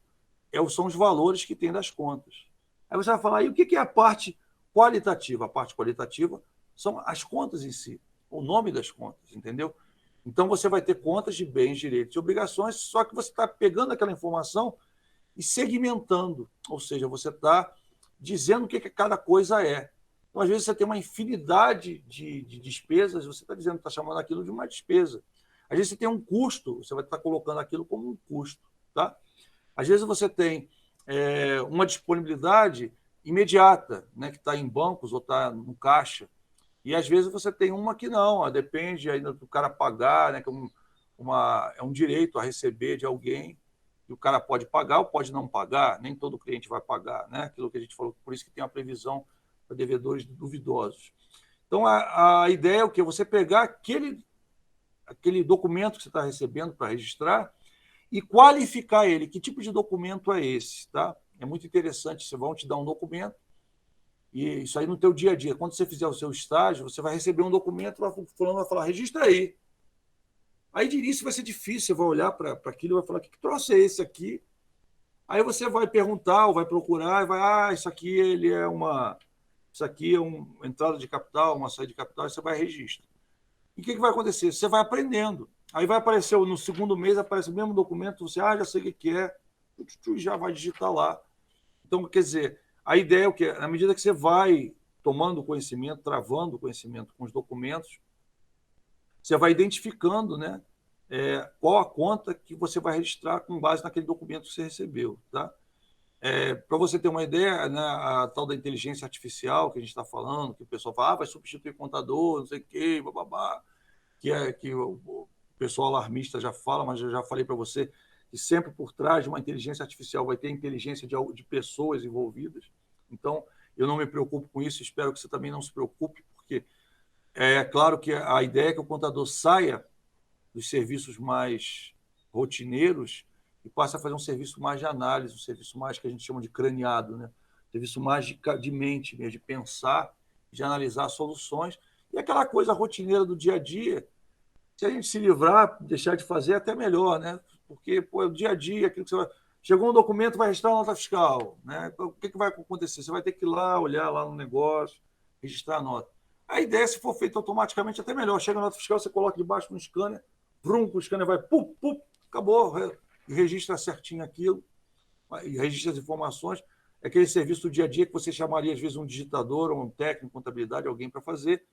são os valores que tem das contas. Aí você vai falar, e o que é a parte qualitativa? A parte qualitativa são as contas em si, o nome das contas, entendeu? Então você vai ter contas de bens, direitos e obrigações, só que você está pegando aquela informação e segmentando, ou seja, você está dizendo o que cada coisa é. Então, às vezes, você tem uma infinidade de despesas, você está dizendo, está chamando aquilo de uma despesa. Às vezes, você tem um custo, você vai estar colocando aquilo como um custo. Tá? Às vezes, você tem uma disponibilidade imediata, né, que está em bancos ou está no caixa, e às vezes você tem uma que não, depende ainda do cara pagar, né, que é um direito a receber de alguém, e o cara pode pagar ou pode não pagar, nem todo cliente vai pagar, né? Aquilo que a gente falou, por isso que tem uma previsão para devedores duvidosos. Então, a ideia é o quê? Você pegar aquele documento que você está recebendo para registrar e qualificar ele. Que tipo de documento é esse? Tá? É muito interessante, vocês vão te dar um documento, e isso aí no teu dia a dia. Quando você fizer o seu estágio, você vai receber um documento, o fulano vai falar, registra aí. Aí de início vai ser difícil, você vai olhar para aquilo e vai falar, que troço é esse aqui? Aí você vai perguntar, ou vai procurar, e vai, isso aqui isso aqui é uma entrada de capital, uma saída de capital, e você vai registrar. E o que vai acontecer? Você vai aprendendo. Aí vai aparecer, no segundo mês, aparece o mesmo documento, você, já sei o que é, já vai digitar lá. Então, quer dizer, a ideia é o quê? Na medida que você vai tomando conhecimento, travando o conhecimento com os documentos, você vai identificando, né, qual a conta que você vai registrar com base naquele documento que você recebeu. Tá? Para você ter uma ideia, né, a tal da inteligência artificial que a gente está falando, que o pessoal fala, vai substituir contador, não sei o quê, bababá, que o pessoal alarmista já fala, mas eu já falei para você que sempre por trás de uma inteligência artificial vai ter inteligência de pessoas envolvidas. Então, eu não me preocupo com isso, espero que você também não se preocupe, porque é claro que a ideia é que o contador saia dos serviços mais rotineiros e passe a fazer um serviço mais de análise, um serviço mais que a gente chama de craniado, né? Um serviço mais de mente, mesmo, de pensar, de analisar soluções. E aquela coisa rotineira do dia a dia, se a gente se livrar, deixar de fazer, é até melhor, né? Porque pô, é o dia a dia, aquilo que você vai... Chegou um documento, vai registrar a nota fiscal, né? O que vai acontecer? Você vai ter que ir lá, olhar lá no negócio, registrar a nota. A ideia, se for feito automaticamente, é até melhor. Chega a nota fiscal, você coloca debaixo no scanner, vrum, o scanner vai, pum, pum, acabou, registra certinho aquilo, e registra as informações. É aquele serviço do dia a dia que você chamaria, às vezes, um digitador ou um técnico de contabilidade, alguém para fazer,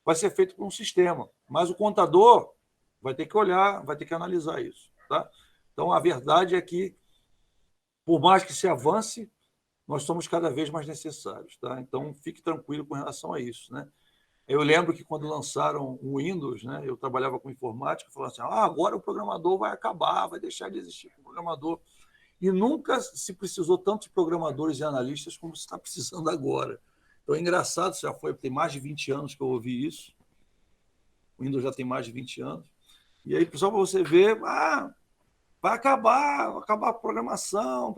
vai ser feito por um sistema. Mas o contador vai ter que olhar, vai ter que analisar isso. Tá? Então, a verdade é que, por mais que se avance, nós somos cada vez mais necessários. Tá? Então, fique tranquilo com relação a isso. Né? Eu lembro que quando lançaram o Windows, né, eu trabalhava com informática, falando assim, agora o programador vai acabar, vai deixar de existir o programador. E nunca se precisou tanto de programadores e analistas como se está precisando agora. Então é engraçado, tem mais de 20 anos que eu ouvi isso, o Windows já tem mais de 20 anos, e aí, pessoal, para você ver, vai acabar a programação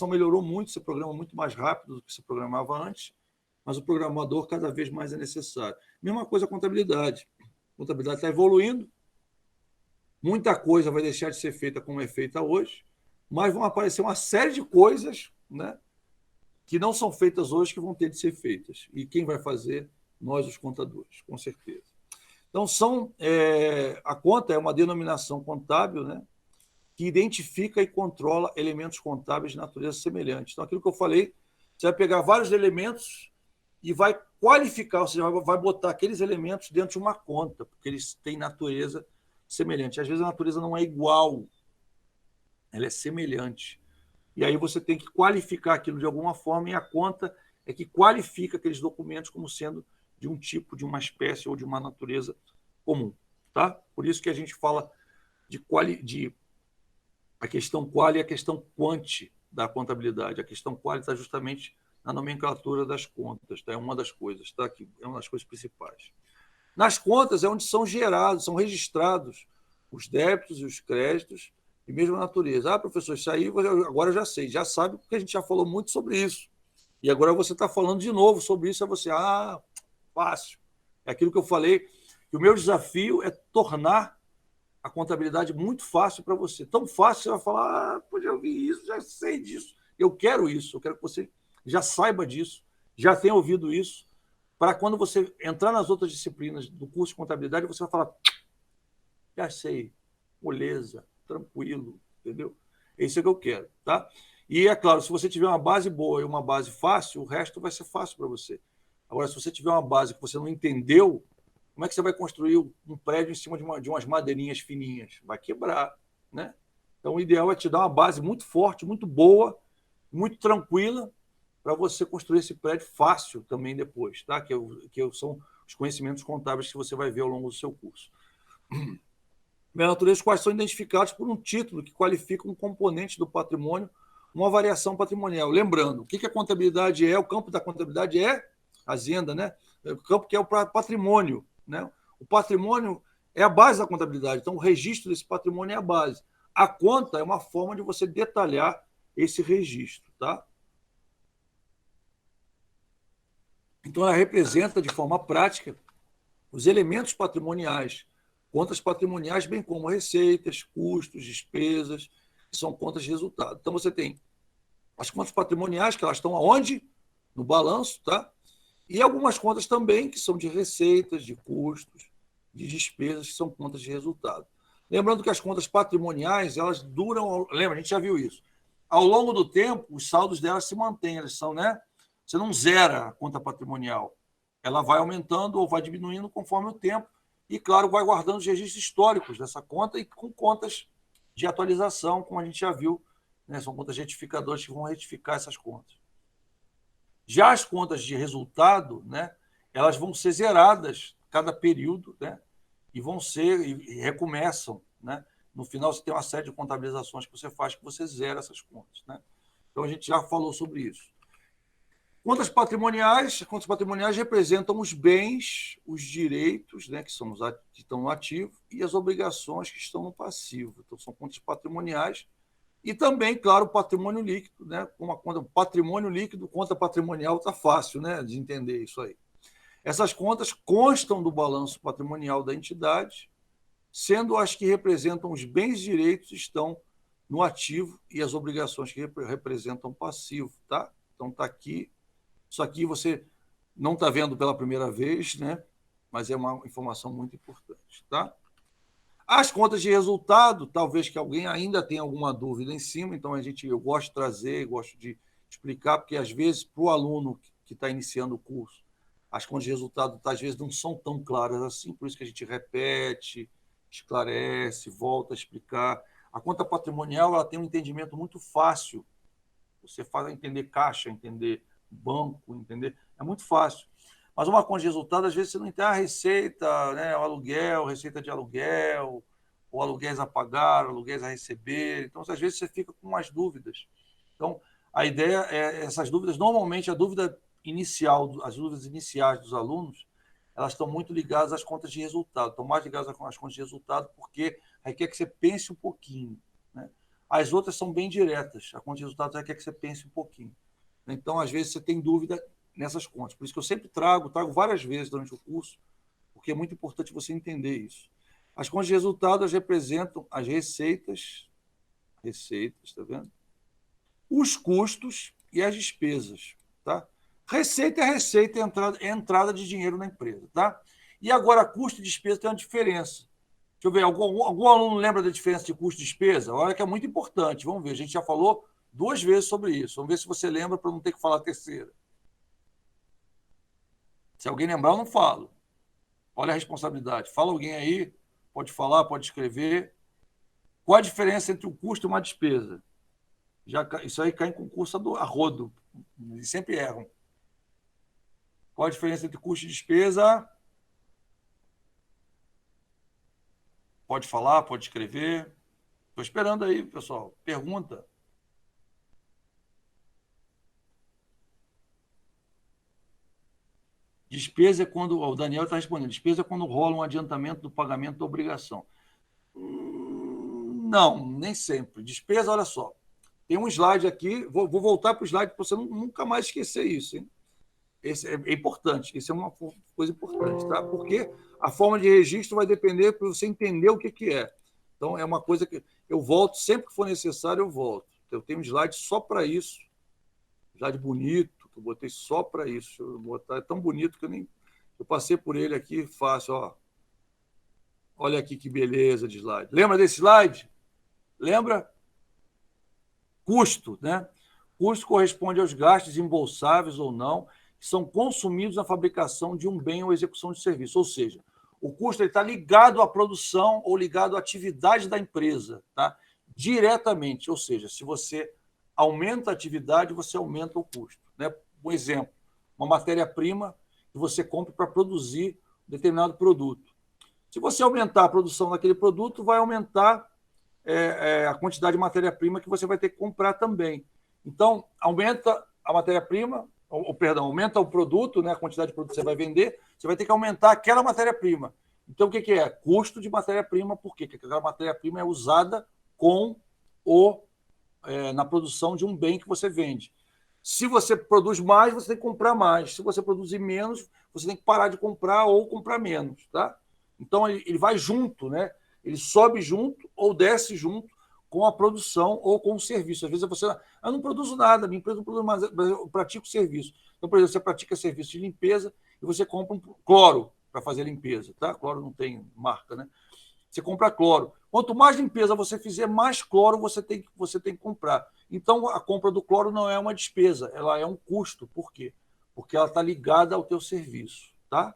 melhorou muito, você programa muito mais rápido do que se programava antes, mas o programador cada vez mais é necessário. Mesma coisa a contabilidade. A contabilidade está evoluindo, muita coisa vai deixar de ser feita como é feita hoje, mas vão aparecer uma série de coisas, né, que não são feitas hoje que vão ter de ser feitas. E quem vai fazer? Nós, os contadores, com certeza. Então, a conta é uma denominação contábil, né, que identifica e controla elementos contábeis de natureza semelhante. Então, aquilo que eu falei, você vai pegar vários elementos e vai qualificar, ou seja, vai botar aqueles elementos dentro de uma conta, porque eles têm natureza semelhante. Às vezes a natureza não é igual, ela é semelhante. E aí você tem que qualificar aquilo de alguma forma, e a conta é que qualifica aqueles documentos como sendo de um tipo, de uma espécie ou de uma natureza comum. Tá? Por isso que a gente fala de a questão quali e a questão quanti da contabilidade. A questão quali está justamente na nomenclatura das contas, tá? É uma das coisas, tá? Que é uma das coisas principais. Nas contas é onde são gerados, são registrados os débitos e os créditos de mesma natureza. Professor, isso aí agora eu já sei, já sabe, porque a gente já falou muito sobre isso. E agora você está falando de novo sobre isso, você, fácil. É aquilo que eu falei, que o meu desafio é tornar a contabilidade muito fácil para você. Tão fácil, você vai falar, já ouvi isso, já sei disso. Eu quero isso, eu quero que você já saiba disso, já tenha ouvido isso, para quando você entrar nas outras disciplinas do curso de contabilidade, você vai falar, já sei, moleza, tranquilo, entendeu? É isso que eu quero, tá? E é claro, se você tiver uma base boa e uma base fácil, o resto vai ser fácil para você. Agora, se você tiver uma base que você não entendeu, como é que você vai construir um prédio em cima de umas madeirinhas fininhas? Vai quebrar, né? Então, o ideal é te dar uma base muito forte, muito boa, muito tranquila, para você construir esse prédio fácil também depois, tá? Que são os conhecimentos contábeis que você vai ver ao longo do seu curso. Minha natureza, quais são identificados por um título que qualifica um componente do patrimônio, uma variação patrimonial. Lembrando, o que a contabilidade é? O campo da contabilidade é a Zenda, né? O campo que é o patrimônio, né? O patrimônio é a base da contabilidade, então o registro desse patrimônio é a base. A conta é uma forma de você detalhar esse registro, tá? Então, ela representa de forma prática os elementos patrimoniais, contas patrimoniais, bem como receitas, custos, despesas, que são contas de resultado. Então, você tem as contas patrimoniais, que elas estão aonde? No balanço, tá? E algumas contas também, que são de receitas, de custos, de despesas, que são contas de resultado. Lembrando que as contas patrimoniais, elas duram... Lembra, a gente já viu isso. Ao longo do tempo, os saldos delas se mantêm, elas são, né? Você não zera a conta patrimonial. Ela vai aumentando ou vai diminuindo conforme o tempo e, claro, vai guardando os registros históricos dessa conta e com contas de atualização, como a gente já viu né? São contas retificadoras que vão retificar essas contas. Já as contas de resultado, né, elas vão ser zeradas cada período, né, e recomeçam, né? No final, você tem uma série de contabilizações que você faz que você zera essas contas, né? Então, a gente já falou sobre isso. Contas patrimoniais representam os bens, os direitos, né, que estão no ativo, e as obrigações que estão no passivo. Então, são contas patrimoniais. E também, claro, o patrimônio líquido, né? Uma conta patrimônio líquido, conta patrimonial, está fácil, né, de entender isso aí. Essas contas constam do balanço patrimonial da entidade, sendo as que representam os bens e direitos estão no ativo e as obrigações que representam o passivo, tá? Então está aqui. Isso aqui você não está vendo pela primeira vez, né? Mas é uma informação muito importante, tá? As contas de resultado, talvez que alguém ainda tenha alguma dúvida em cima, então eu gosto de trazer, gosto de explicar, porque às vezes para o aluno que está iniciando o curso, as contas de resultado às vezes não são tão claras assim, por isso que a gente repete, esclarece, volta a explicar. A conta patrimonial ela tem um entendimento muito fácil. Você faz entender caixa, entender banco, entender, é muito fácil. Mas uma conta de resultado, às vezes, você não entende a receita, né? O aluguel, receita de aluguel, ou aluguéis a pagar, aluguéis a receber. Então, às vezes, você fica com umas dúvidas. Então, a ideia é essas dúvidas, normalmente, a dúvida inicial, as dúvidas iniciais dos alunos, elas estão muito ligadas às contas de resultado, estão mais ligadas às contas de resultado, porque requer que você pense um pouquinho, né? As outras são bem diretas, a conta de resultado requer que você pense um pouquinho. Então, às vezes, você tem dúvida nessas contas. Por isso que eu sempre trago várias vezes durante o curso, porque é muito importante você entender isso. As contas de resultado representam as receitas, tá vendo? Os custos e as despesas, tá? Receita é receita, é entrada de dinheiro na empresa, tá? E agora, custo e despesa tem uma diferença. Deixa eu ver, algum aluno lembra da diferença de custo e despesa? Olha que é muito importante. Vamos ver, a gente já falou 2 vezes sobre isso. Vamos ver se você lembra para não ter que falar a terceira. Se alguém lembrar, eu não falo. Olha a responsabilidade. Fala alguém aí, pode falar, pode escrever. Qual a diferença entre um custo e uma despesa? Isso aí cai em concurso a rodo. Eles sempre erram. Qual a diferença entre custo e despesa? Pode falar, pode escrever. Estou esperando aí, pessoal. Pergunta. Despesa é quando. O Daniel está respondendo. Despesa é quando rola um adiantamento do pagamento da obrigação. Não, nem sempre. Despesa, olha só. Tem um slide aqui. Vou voltar para o slide para você nunca mais esquecer isso, hein? Esse é importante. Isso é uma coisa importante, tá? Porque a forma de registro vai depender para você entender o que é. Então, é uma coisa que eu volto, sempre que for necessário, eu volto. Eu tenho um slide só para isso. Slide bonito, que eu botei só para isso. Eu botar, é tão bonito que eu passei por ele aqui fácil, ó. Olha aqui que beleza de slide. Lembra desse slide? Lembra? Custo, né? Custo corresponde aos gastos embolsáveis ou não que são consumidos na fabricação de um bem ou execução de serviço. Ou seja, o custo está ligado à produção ou ligado à atividade da empresa, tá? Diretamente. Ou seja, se você aumenta a atividade, você aumenta o custo, né? Um exemplo, uma matéria-prima que você compra para produzir um determinado produto. Se você aumentar a produção daquele produto, vai aumentar a quantidade de matéria-prima que você vai ter que comprar também. Então, aumenta a matéria-prima, perdão, aumenta o produto, né, a quantidade de produto que você vai vender, você vai ter que aumentar aquela matéria-prima. Então, o que é? Custo de matéria-prima. Por quê? Porque aquela matéria-prima é usada na produção de um bem que você vende. Se você produz mais, você tem que comprar mais. Se você produzir menos, você tem que parar de comprar ou comprar menos, tá? Então, ele vai junto, né? Ele sobe junto ou desce junto com a produção ou com o serviço. Às vezes você, eu não produzo nada, minha empresa não produz mais, eu pratico serviço. Então, por exemplo, você pratica serviço de limpeza e você compra um cloro para fazer a limpeza, tá? Cloro não tem marca, né? Você compra cloro. Quanto mais limpeza você fizer, mais cloro você tem que comprar. Então, a compra do cloro não é uma despesa, ela é um custo. Por quê? Porque ela está ligada ao teu serviço, tá?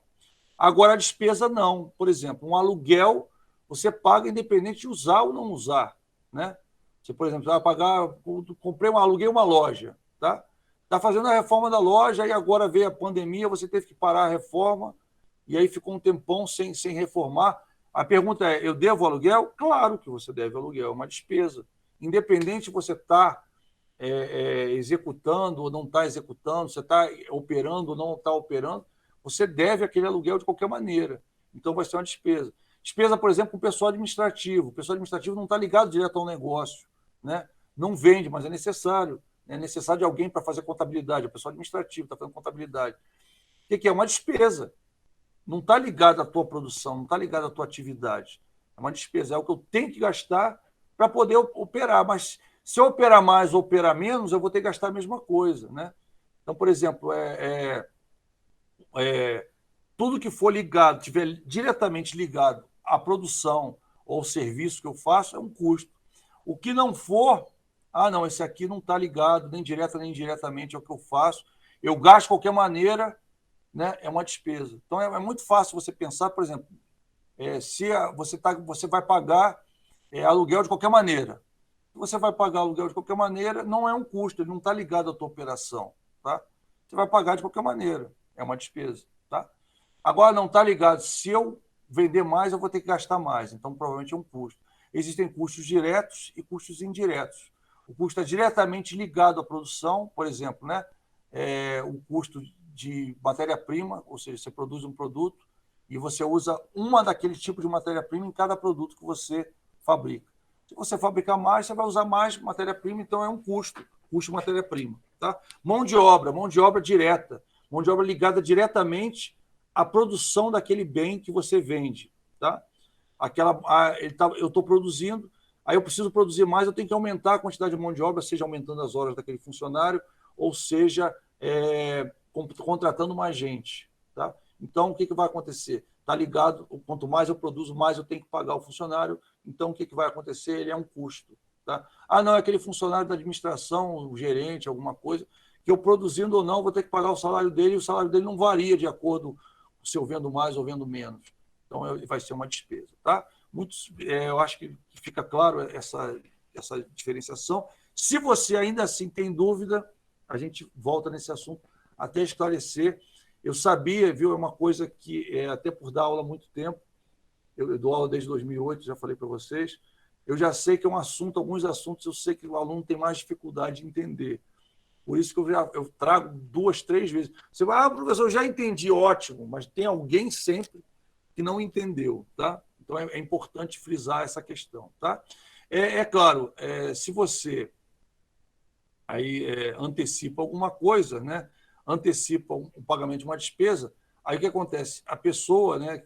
Agora, a despesa não. Por exemplo, um aluguel você paga independente de usar ou não usar, né? Você, por exemplo, vai pagar, aluguei uma loja, tá? Está fazendo a reforma da loja e agora veio a pandemia, você teve que parar a reforma e aí ficou um tempão sem reformar. A pergunta é, eu devo aluguel? Claro que você deve aluguel, é uma despesa. Independente se você está executando ou não está executando, você está operando ou não está operando, você deve aquele aluguel de qualquer maneira. Então vai ser uma despesa. Despesa, por exemplo, com o pessoal administrativo. O pessoal administrativo não está ligado direto ao negócio, né? Não vende, mas é necessário. É necessário de alguém para fazer contabilidade. O pessoal administrativo está fazendo contabilidade. O que é? Uma despesa. Não está ligado à tua produção, não está ligado à tua atividade. É uma despesa. É o que eu tenho que gastar para poder operar. Mas se eu operar mais ou operar menos, eu vou ter que gastar a mesma coisa, né? Então, por exemplo, tudo que for ligado, tiver diretamente ligado à produção ou serviço que eu faço, é um custo. O que não for, não, esse aqui não está ligado nem direta nem indiretamente ao que eu faço, eu gasto de qualquer maneira, né, é uma despesa. Então, é muito fácil você pensar, por exemplo, se você vai pagar aluguel de qualquer maneira. Se você vai pagar aluguel de qualquer maneira, não é um custo, ele não está ligado à tua operação. Tá? Você vai pagar de qualquer maneira, é uma despesa. Tá? Agora, não está ligado, se eu vender mais, eu vou ter que gastar mais, então provavelmente é um custo. Existem custos diretos e custos indiretos. O custo é diretamente ligado à produção, por exemplo, né? O custo de matéria-prima, ou seja, você produz um produto e você usa uma daquele tipo de matéria-prima em cada produto que você fabrica. Se você fabricar mais, você vai usar mais matéria-prima, então é um custo matéria-prima. Tá? Mão de obra direta, mão de obra ligada diretamente à produção daquele bem que você vende. Tá? Eu estou produzindo, aí eu preciso produzir mais, eu tenho que aumentar a quantidade de mão de obra, seja aumentando as horas daquele funcionário, ou seja, contratando mais gente. Tá? Então, o que vai acontecer? Está ligado, quanto mais eu produzo, mais eu tenho que pagar o funcionário, então o que vai acontecer? Ele é um custo. Tá? Não, é aquele funcionário da administração, o gerente, alguma coisa, que eu produzindo ou não, vou ter que pagar o salário dele, e o salário dele não varia de acordo se eu vendo mais ou vendo menos. Então, vai ser uma despesa. Tá? Eu acho que fica claro essa diferenciação. Se você ainda assim tem dúvida, a gente volta nesse assunto até esclarecer. Eu sabia, viu, é uma coisa que, até por dar aula há muito tempo, eu dou aula desde 2008, já falei para vocês, eu já sei que é um assunto, alguns assuntos eu sei que o aluno tem mais dificuldade de entender. Por isso que eu trago 2, 3 vezes. Você vai, professor, eu já entendi, ótimo, mas tem alguém sempre que não entendeu, tá? Então é importante frisar essa questão, tá? Claro, se você aí antecipa alguma coisa, né? Antecipa um pagamento de uma despesa, aí o que acontece? A pessoa, né,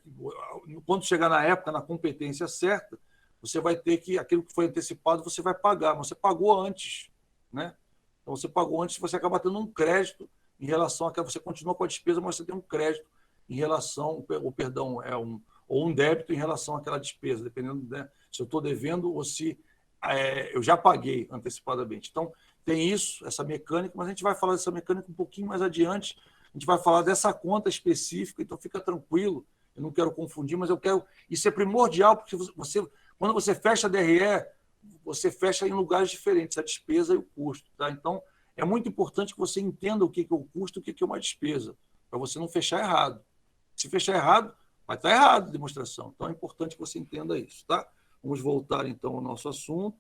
quando chegar na época, na competência certa, você vai ter que, aquilo que foi antecipado, você vai pagar, mas você pagou antes, né? Então, você pagou antes, você acaba tendo um crédito em relação a que você continua com a despesa, mas você tem um crédito em relação, ou perdão, ou um débito em relação àquela despesa, dependendo, né, se eu estou devendo ou se eu já paguei antecipadamente. Então, tem isso, essa mecânica, mas a gente vai falar dessa mecânica um pouquinho mais adiante. A gente vai falar dessa conta específica, então fica tranquilo, eu não quero confundir, mas eu quero. Isso é primordial, porque quando você fecha a DRE, você fecha em lugares diferentes, a despesa e o custo. Tá? Então, é muito importante que você entenda o que é o custo e o que é uma despesa, para você não fechar errado. Se fechar errado, vai estar errado a demonstração. Então, é importante que você entenda isso. Tá? Vamos voltar, então, ao nosso assunto.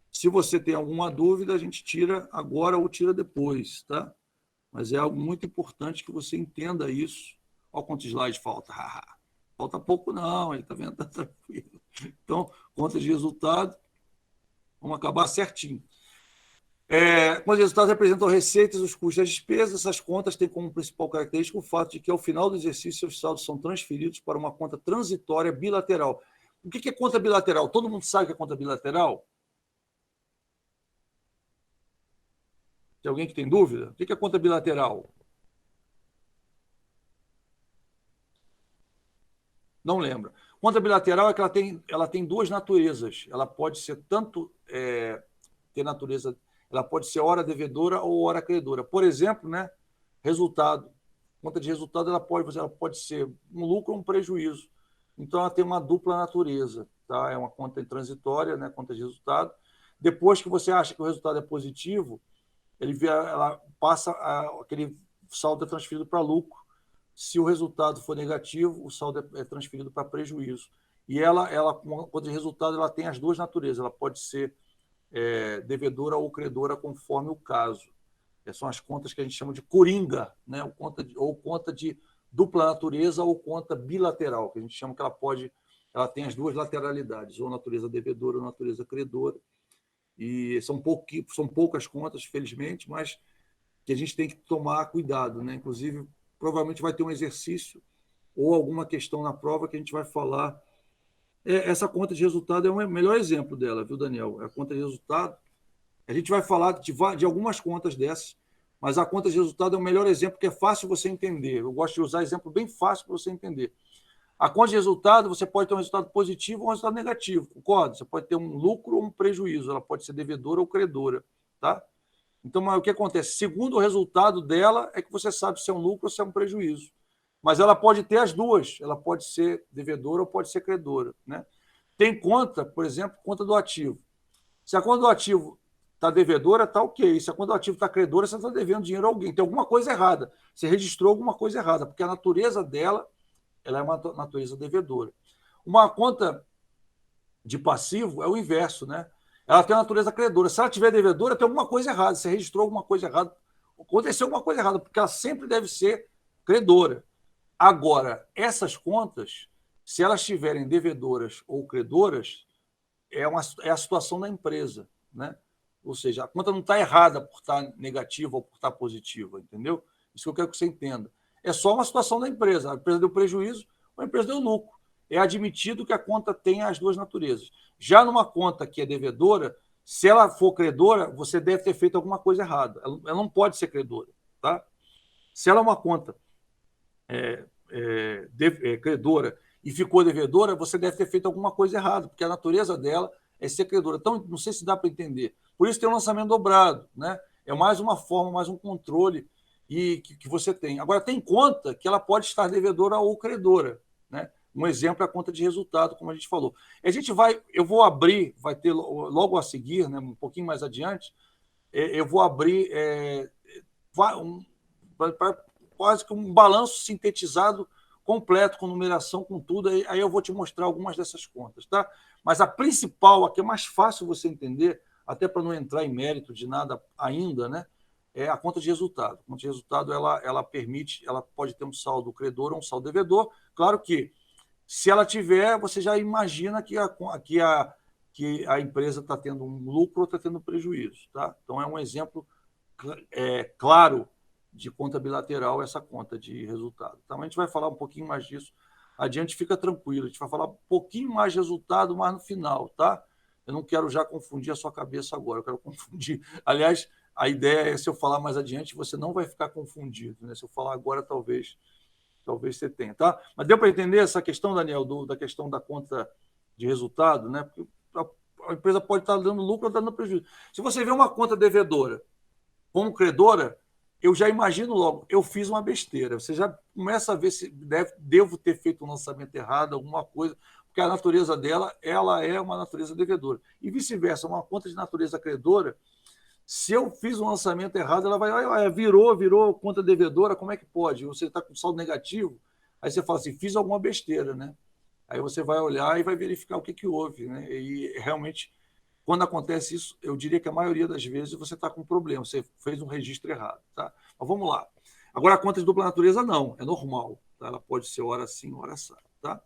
Se você tem alguma dúvida, a gente tira agora ou tira depois, tá? Mas é algo muito importante que você entenda isso. Olha quantos slides falta. Falta pouco não, ele está vendo, está tranquilo. Então, conta de resultado, vamos acabar certinho. Quando os resultados representam receitas, os custos e as despesas, essas contas têm como principal característica o fato de que, ao final do exercício, os saldos são transferidos para uma conta transitória bilateral. O que é conta bilateral? Todo mundo sabe o que é conta bilateral? Tem alguém que tem dúvida? O que é conta bilateral? Não lembra. Conta bilateral é que ela tem duas naturezas. Ela pode ser tanto ter natureza, ela pode ser hora devedora ou hora credora. Por exemplo, né, resultado. Conta de resultado ela pode ser um lucro ou um prejuízo. Então ela tem uma dupla natureza. Tá? É uma conta transitória, né, conta de resultado, Depois que você acha que o resultado é positivo, ela passa aquele saldo é transferido para lucro. Se o resultado for negativo, o saldo é transferido para prejuízo. E com a conta de resultado, ela tem as duas naturezas. Ela pode ser devedora ou credora, conforme o caso. São as contas que a gente chama de coringa, né? Ou conta de dupla natureza ou conta bilateral, que a gente chama que ela tem as duas lateralidades, ou natureza devedora ou natureza credora. E são poucas contas, felizmente, mas que a gente tem que tomar cuidado, né? Inclusive, provavelmente vai ter um exercício ou alguma questão na prova que a gente vai falar. Essa conta de resultado é o melhor exemplo dela, viu, Daniel? A conta de resultado. A gente vai falar de algumas contas dessas, mas a conta de resultado é o melhor exemplo, que é fácil você entender. Eu gosto de usar exemplo bem fácil para você entender. A conta de resultado, você pode ter um resultado positivo ou um resultado negativo, concorda? Você pode ter um lucro ou um prejuízo, ela pode ser devedora ou credora, tá? Então, o que acontece? Segundo o resultado dela, é que você sabe se é um lucro ou se é um prejuízo. Mas ela pode ter as duas, ela pode ser devedora ou pode ser credora, né? Tem conta, por exemplo, conta do ativo. Se a conta do ativo está devedora, está ok. Se a conta do ativo está credora, você está devendo dinheiro a alguém. Tem alguma coisa errada. Você registrou alguma coisa errada, porque a natureza dela ela é uma natureza devedora. Uma conta de passivo é o inverso, né? Ela tem a natureza credora. Se ela tiver devedora, tem alguma coisa errada. Você registrou alguma coisa errada. Aconteceu alguma coisa errada, porque ela sempre deve ser credora. Agora, essas contas, se elas estiverem devedoras ou credoras, é a situação da empresa, né? Ou seja, a conta não está errada por estar negativa ou por estar positiva, entendeu? Isso que eu quero que você entenda. É só uma situação da empresa. A empresa deu prejuízo ou a empresa deu lucro. É admitido que a conta tenha as duas naturezas. Já numa conta que é devedora, se ela for credora, você deve ter feito alguma coisa errada. Ela não pode ser credora, tá? Se ela é uma conta credora e ficou devedora, você deve ter feito alguma coisa errada, porque a natureza dela é ser credora. Então, não sei se dá para entender. Por isso tem um lançamento dobrado, né? É mais uma forma, mais um controle que você tem. Agora, tem conta que ela pode estar devedora ou credora, né? Um exemplo é a conta de resultado, como a gente falou. Eu vou abrir, vai ter logo a seguir, né, um pouquinho mais adiante, eu vou abrir quase que um balanço sintetizado completo, com numeração, com tudo. Aí eu vou te mostrar algumas dessas contas, tá? Mas a principal, a que é mais fácil você entender, até para não entrar em mérito de nada ainda, né? É a conta de resultado. A conta de resultado, ela pode ter um saldo credor ou um saldo devedor. Claro que, se ela tiver, você já imagina que a empresa está tendo um lucro ou está tendo um prejuízo, tá? Então, é um exemplo claro de conta bilateral, essa conta de resultado. Então, a gente vai falar um pouquinho mais disso adiante, fica tranquilo. A gente vai falar um pouquinho mais de resultado, mas no final, tá? Eu não quero já confundir a sua cabeça agora, eu quero confundir. Aliás, a ideia é, se eu falar mais adiante, você não vai ficar confundido, né? Se eu falar agora, talvez você tenha, tá? Mas deu para entender essa questão, Daniel, da questão da conta de resultado, né? Porque a empresa pode estar dando lucro ou dando prejuízo. Se você vê uma conta devedora como credora, eu já imagino logo, eu fiz uma besteira. Você já começa a ver se devo ter feito um lançamento errado, alguma coisa, porque a natureza dela, ela é uma natureza devedora. E vice-versa, uma conta de natureza credora, se eu fiz um lançamento errado, ela vai, virou conta devedora, como é que pode? Você está com saldo negativo, aí você fala assim, fiz alguma besteira, né? Aí você vai olhar e vai verificar o que houve, né? E realmente, quando acontece isso, eu diria que a maioria das vezes você está com um problema, você fez um registro errado, tá? Mas vamos lá. Agora, a conta de dupla natureza, não, é normal, tá? Ela pode ser hora sim, hora sai, tá?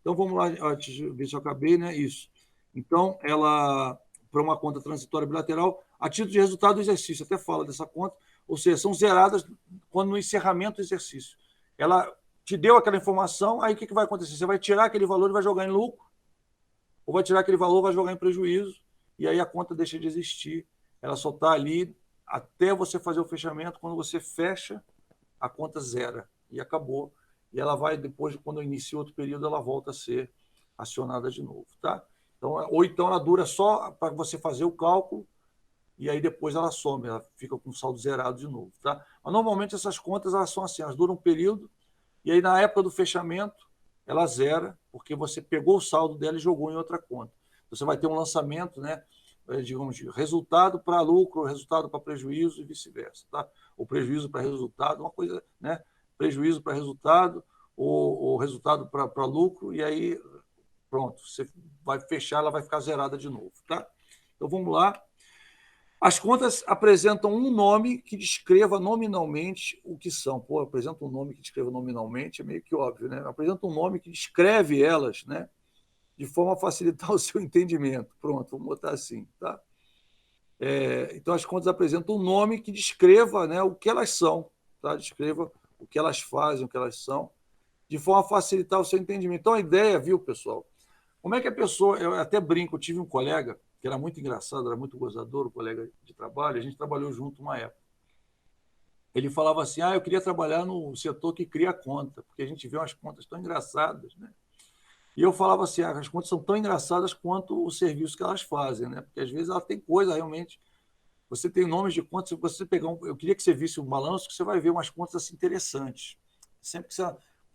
Então, vamos lá, deixa eu ver se eu acabei, né? Isso. Então, ela, para uma conta transitória bilateral, a título de resultado do exercício, até fala dessa conta, ou seja, são zeradas quando no encerramento do exercício. Ela te deu aquela informação, aí o que vai acontecer? Você vai tirar aquele valor e vai jogar em lucro, ou vai tirar aquele valor e vai jogar em prejuízo, e aí a conta deixa de existir. Ela só está ali até você fazer o fechamento. Quando você fecha, a conta zera e acabou. E ela vai, depois, quando inicia outro período, ela volta a ser acionada de novo, tá? Então, ou então ela dura só para você fazer o cálculo e aí depois ela some, ela fica com o saldo zerado de novo, tá? Mas normalmente essas contas elas são assim, elas duram um período e aí na época do fechamento ela zera, porque você pegou o saldo dela e jogou em outra conta. Você vai ter um lançamento, né? digamos, resultado para lucro, resultado para prejuízo e vice-versa, tá? O prejuízo para resultado, uma coisa, né? Prejuízo para resultado, ou resultado para lucro, e aí, pronto, você vai fechar, ela vai ficar zerada de novo, tá? Então, vamos lá. As contas apresentam um nome que descreva nominalmente o que são. Pô, apresenta um nome que descreva nominalmente, é meio que óbvio, né? Apresenta um nome que descreve elas, né? De forma a facilitar o seu entendimento. Pronto, vamos botar assim, tá? Então, as contas apresentam um nome que descreva, né, o que elas são, tá? Descreva o que elas fazem, o que elas são, de forma a facilitar o seu entendimento. Então, a ideia, viu, pessoal? Como é que a pessoa. Eu até brinco, eu tive um colega que era muito engraçado, era muito gozador, um colega de trabalho, a gente trabalhou junto uma época. Ele falava assim: eu queria trabalhar no setor que cria conta, porque a gente vê umas contas tão engraçadas, né? E eu falava assim: as contas são tão engraçadas quanto o serviço que elas fazem, né? Porque às vezes ela tem coisa realmente. Você tem nomes de contas, se você pegar eu queria que você visse um balanço, que você vai ver umas contas assim, interessantes. Sempre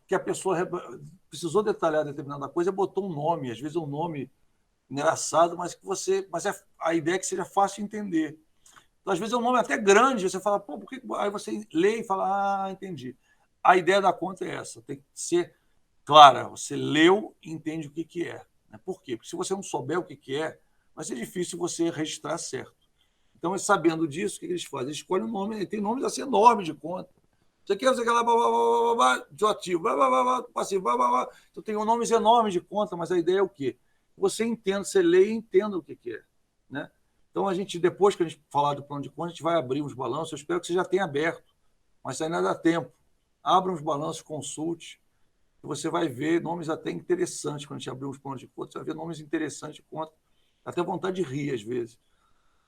que a pessoa precisou detalhar determinada coisa, botou um nome, às vezes é um nome engraçado, mas a ideia é que seja fácil de entender. Então, às vezes é um nome até grande, você fala, pô, por que? Aí você lê e fala, entendi. A ideia da conta é essa, tem que ser clara. Você leu e entende o que é. Por quê? Porque se você não souber o que é, vai ser difícil você registrar certo. Então, sabendo disso, o que eles fazem? Eles escolhem um nome, tem nomes assim enormes de conta. Você quer lá, de ativo, passivo, então tem nomes enormes de conta, mas a ideia é o quê? Você entenda, você lê e entenda o que é, né? Então, depois que a gente falar do plano de conta, a gente vai abrir uns balanços, eu espero que você já tenha aberto, mas ainda dá tempo. Abra uns balanços, consulte, você vai ver nomes até interessantes. Quando a gente abrir uns planos de conta, você vai ver nomes interessantes de conta, até vontade de rir às vezes.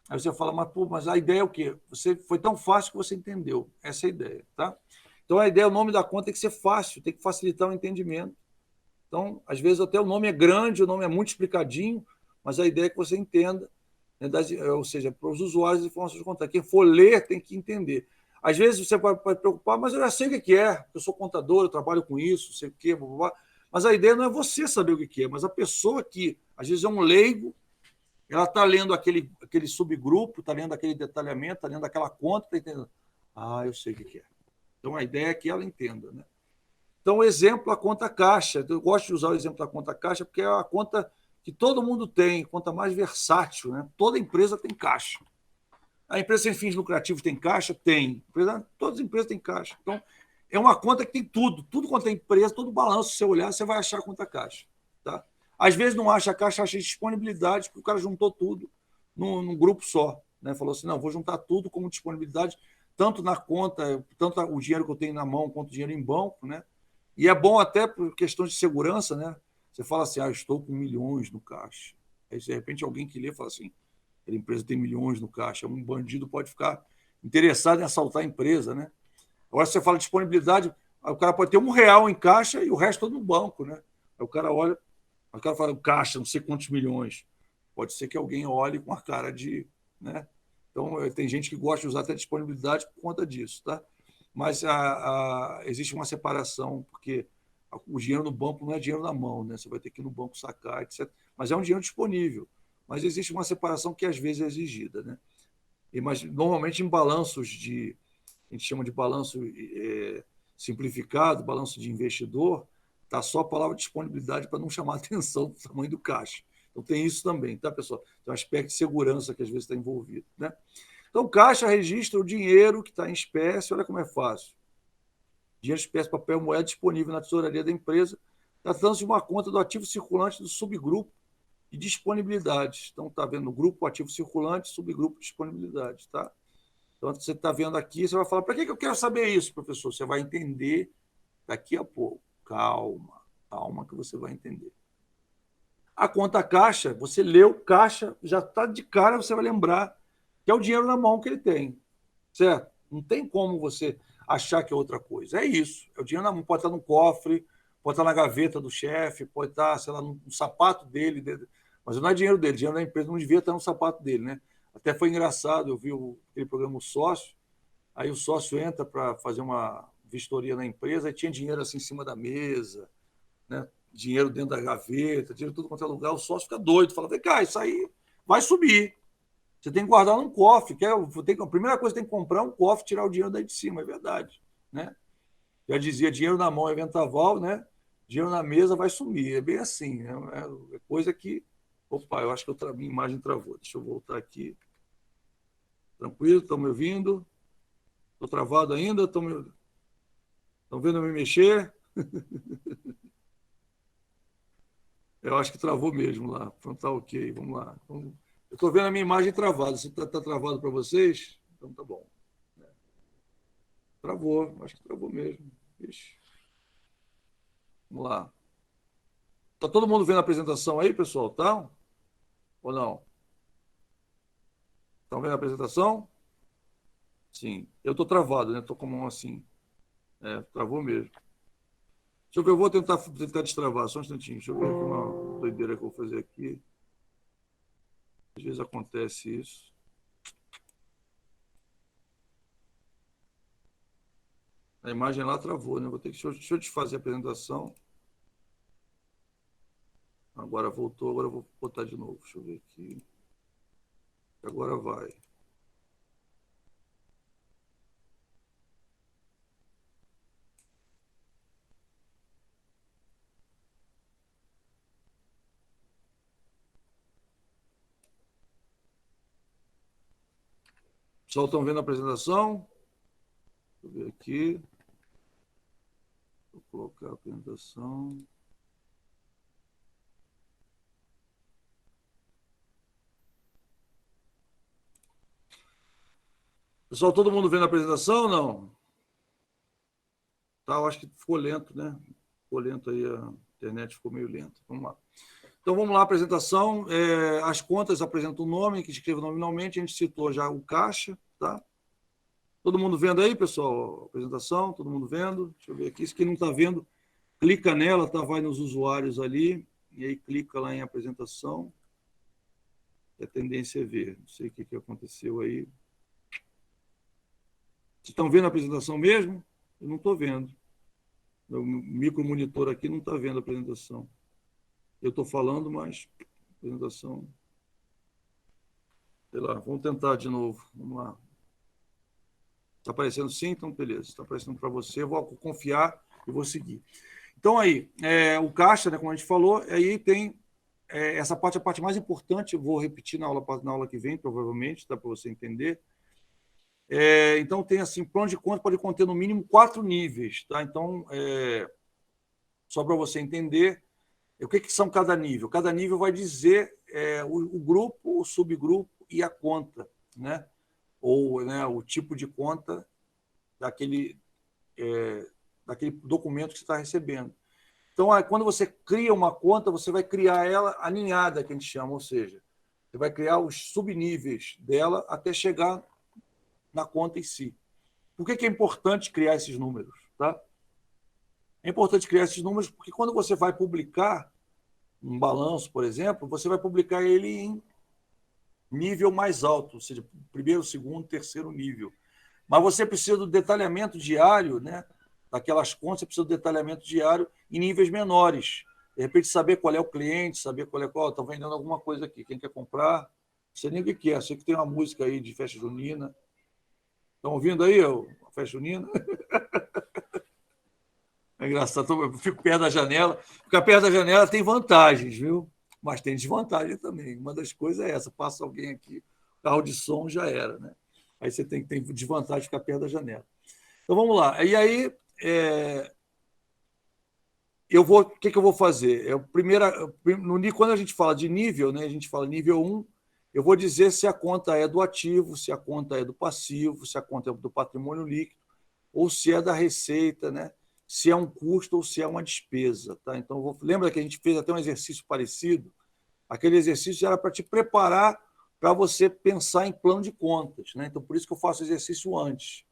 Aí você fala, mas a ideia é o quê? Foi tão fácil que você entendeu. Essa é a ideia, tá? Então, a ideia, o nome da conta tem que ser fácil, tem que facilitar o entendimento. Então, às vezes, até o nome é grande, o nome é muito explicadinho, mas a ideia é que você entenda, né, ou seja, para os usuários de informações de conta. Quem for ler tem que entender. Às vezes você pode preocupar, mas eu já sei o que é, eu sou contador, eu trabalho com isso, sei o que, blá, blá, blá. Mas a ideia não é você saber o que é, mas a pessoa que, às vezes, é um leigo, ela está lendo aquele subgrupo, está lendo aquele detalhamento, está lendo aquela conta, está entendendo. Eu sei o que é. Então, a ideia é que ela entenda, né? Então, o exemplo, a conta caixa. Eu gosto de usar o exemplo da conta caixa porque é a conta que todo mundo tem, conta mais versátil, né? Toda empresa tem caixa. A empresa sem fins lucrativos tem caixa? Tem. Todas as empresas têm caixa. Então, é uma conta que tem tudo. Tudo quanto é empresa, todo balanço, se você olhar, você vai achar a conta caixa. Tá? Às vezes não acha caixa, acha disponibilidade, porque o cara juntou tudo num grupo só. Né? Falou assim, não, vou juntar tudo como disponibilidade, tanto na conta, tanto o dinheiro que eu tenho na mão, quanto o dinheiro em banco. Né? E é bom até por questões de segurança. Né? Você fala assim, estou com milhões no caixa. Aí, de repente, alguém que lê fala assim, a empresa tem milhões no caixa, um bandido pode ficar interessado em assaltar a empresa. Né? Agora, se você fala de disponibilidade, o cara pode ter R$1 em caixa e o resto todo no banco. Né? Aí o cara olha, o cara fala, caixa, não sei quantos milhões. Pode ser que alguém olhe com a cara de... Né? Então, tem gente que gosta de usar até disponibilidade por conta disso. Tá? Mas existe uma separação, porque o dinheiro no banco não é dinheiro na mão, né? Você vai ter que ir no banco sacar, etc. Mas é um dinheiro disponível. Mas existe uma separação que às vezes é exigida. Né? Mas, normalmente, em balanços a gente chama de balanço simplificado, balanço de investidor, está só a palavra disponibilidade para não chamar a atenção do tamanho do caixa. Então, tem isso também, tá, pessoal? Tem um aspecto de segurança que às vezes está envolvido. Né? Então, caixa registra o dinheiro que está em espécie, olha como é fácil. Dinheiro, espécie, papel, moeda disponível na tesouraria da empresa, tratando-se de uma conta do ativo circulante do subgrupo de disponibilidade. Então, está vendo o grupo ativo circulante, subgrupo de disponibilidade. Tá? Então, você está vendo aqui, você vai falar, para que eu quero saber isso, professor? Você vai entender daqui a pouco. Calma que você vai entender. A conta caixa, você leu caixa, já está de cara, você vai lembrar que é o dinheiro na mão que ele tem. Certo? Não tem como você achar que é outra coisa. É isso. É o dinheiro na mão. Pode estar no cofre, pode estar na gaveta do chefe, pode estar, sei lá, no sapato dele. Mas não é dinheiro dele. Dinheiro da empresa não devia estar no sapato dele, né? Até foi engraçado. Eu vi aquele programa O Sócio. Aí o sócio entra para fazer uma vistoria na empresa e tinha dinheiro assim em cima da mesa, né? Dinheiro dentro da gaveta, dinheiro tudo quanto é lugar. O sócio fica doido. Fala, vem cá, isso aí vai subir. Você tem que guardar num cofre. A primeira coisa que tem que comprar é um cofre, tirar o dinheiro daí de cima, é verdade. Né? Já dizia, dinheiro na mão é ventaval, né? Dinheiro na mesa vai sumir. É bem assim. Né? É coisa que... Opa, eu acho que minha imagem travou. Deixa eu voltar aqui. Tranquilo? Estão me ouvindo? Estou travado ainda? Estão vendo eu me mexer? Eu acho que travou mesmo lá. Então tá ok, vamos lá. Eu estou vendo a minha imagem travada. Se está travado para vocês, então tá bom. Travou, acho que travou mesmo. Ixi. Vamos lá. Está todo mundo vendo a apresentação aí, pessoal? Tá? Ou não? Estão vendo a apresentação? Sim. Eu estou travado, né? Estou com a mão assim. Travou mesmo. Deixa eu ver, eu vou tentar destravar, só um instantinho. Deixa eu ver uma doideira que eu vou fazer aqui. Às vezes acontece isso. A imagem lá travou, né? Deixa eu desfazer a apresentação. Agora voltou, agora eu vou botar de novo. Deixa eu ver aqui. Agora vai. Pessoal, estão vendo a apresentação? Deixa eu ver aqui. Vou colocar a apresentação. Pessoal, todo mundo vendo a apresentação ou não? Tá, eu acho que ficou lento, né? Ficou lento aí, a internet ficou meio lenta. Vamos lá. Então, vamos lá, apresentação. As contas apresentam o nome, que escreve nominalmente. A gente citou já o caixa, tá? Todo mundo vendo aí, pessoal? A apresentação, todo mundo vendo? Deixa eu ver aqui. Se quem não está vendo, clica nela, tá? Vai nos usuários ali, e aí clica lá em apresentação. A tendência é ver. Não sei o que aconteceu aí. Vocês estão vendo a apresentação mesmo? Eu não estou vendo. Meu micromonitor aqui não está vendo a apresentação. Eu estou falando, mas a apresentação... Sei lá, vamos tentar de novo. Vamos lá. Está aparecendo sim? Então, beleza. Está aparecendo para você. Eu vou confiar e vou seguir. Então, aí, o caixa, né, como a gente falou, aí tem essa parte, a parte mais importante, eu vou repetir na aula que vem, provavelmente, dá para você entender. Então, tem assim, plano de conta pode conter no mínimo 4 níveis. Tá? Então, só para você entender, o que são cada nível? Cada nível vai dizer o grupo, o subgrupo e a conta, né? Ou, né, o tipo de conta daquele documento que você está recebendo. Então, quando você cria uma conta, você vai criar ela aninhada, que a gente chama, ou seja, você vai criar os subníveis dela até chegar na conta em si. Por que é importante criar esses números? Tá? É importante criar esses números porque quando você vai publicar um balanço, por exemplo, você vai publicar ele em nível mais alto, ou seja, primeiro, segundo, terceiro nível. Mas você precisa do detalhamento diário, né? Daquelas contas, você precisa do detalhamento diário em níveis menores. De repente, saber qual é o cliente, saber qual é qual. Estou vendendo alguma coisa aqui, quem quer comprar? Não sei nem o que é, sei que tem uma música aí de festa junina. Estão ouvindo aí a festa junina? É engraçado, eu fico perto da janela. Ficar perto da janela tem vantagens, viu? Mas tem desvantagem também. Uma das coisas é essa: passa alguém aqui, carro de som já era, né? Aí você tem desvantagem de ficar perto da janela. Então vamos lá. E aí, o que eu vou fazer? Quando a gente fala de nível, né, a gente fala nível 1, eu vou dizer se a conta é do ativo, se a conta é do passivo, se a conta é do patrimônio líquido, ou se é da receita, né? Se é um custo ou se é uma despesa. Tá? Então, lembra que a gente fez até um exercício parecido? Aquele exercício era para te preparar para você pensar em plano de contas. Né? Então, por isso que eu faço o exercício antes.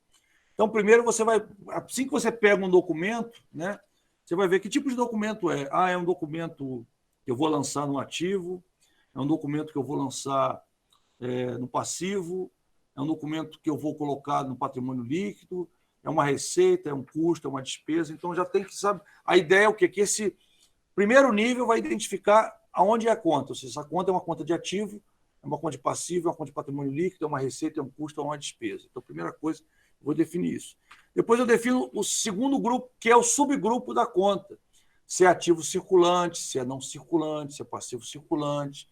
Então, primeiro você vai, assim que você pega um documento, né, você vai ver que tipo de documento é. É um documento que eu vou lançar no ativo, é um documento que eu vou lançar no passivo, é um documento que eu vou colocar no patrimônio líquido, é uma receita, é um custo, é uma despesa. Então, já tem que saber. A ideia é o quê? Que esse primeiro nível vai identificar aonde é a conta. Ou seja, essa conta é uma conta de ativo, é uma conta de passivo, é uma conta de patrimônio líquido, é uma receita, é um custo, é uma despesa. Então, a primeira coisa, eu vou definir isso. Depois eu defino o segundo grupo, que é o subgrupo da conta. Se é ativo circulante, se é não circulante, se é passivo circulante,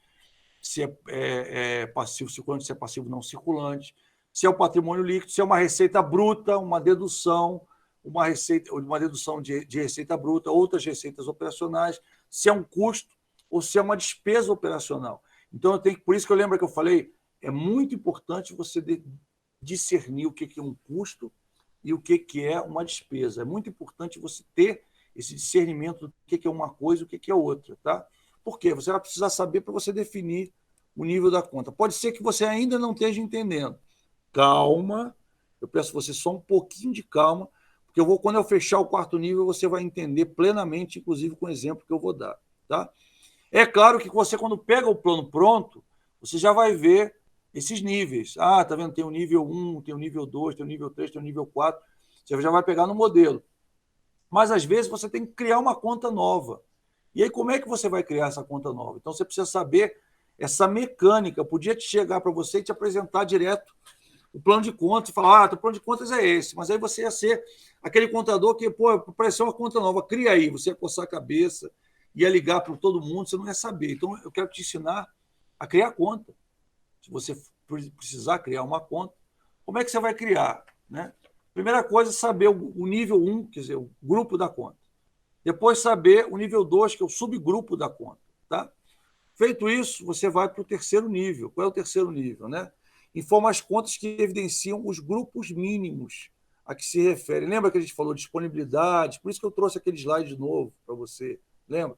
se é passivo circulante, se é passivo não circulante, se é o patrimônio líquido, se é uma receita bruta, uma dedução, uma dedução de receita bruta, outras receitas operacionais, se é um custo ou se é uma despesa operacional. Então, por isso que eu lembro que eu falei, é muito importante você discernir o que é um custo e o que é uma despesa. É muito importante você ter esse discernimento do que é uma coisa e o que é outra. Tá? Por quê? Você vai precisar saber para você definir o nível da conta. Pode ser que você ainda não esteja entendendo. Calma, eu peço você só um pouquinho de calma, porque quando eu fechar o quarto nível, você vai entender plenamente, inclusive com o exemplo que eu vou dar. Tá? É claro que você, quando pega o plano pronto, você já vai ver esses níveis. Ah, tá vendo? Tem o nível 1, tem o nível 2, tem o nível 3, tem o nível 4. Você já vai pegar no modelo. Mas, às vezes, você tem que criar uma conta nova. E aí, como é que você vai criar essa conta nova? Então, você precisa saber essa mecânica. Eu podia chegar para você e te apresentar direto o plano de contas e falar, o plano de contas é esse. Mas aí você ia ser aquele contador que, apareceu uma conta nova, cria aí. Você ia coçar a cabeça, ia ligar para todo mundo, você não ia saber. Então, eu quero te ensinar a criar conta. Se você precisar criar uma conta, como é que você vai criar? Né? Primeira coisa é saber o nível 1, quer dizer, o grupo da conta. Depois, saber o nível 2, que é o subgrupo da conta. Tá? Feito isso, você vai para o terceiro nível. Qual é o terceiro nível? Né? Informa as contas que evidenciam os grupos mínimos a que se refere. Lembra que a gente falou de disponibilidade? Por isso que eu trouxe aquele slide de novo para você. Lembra?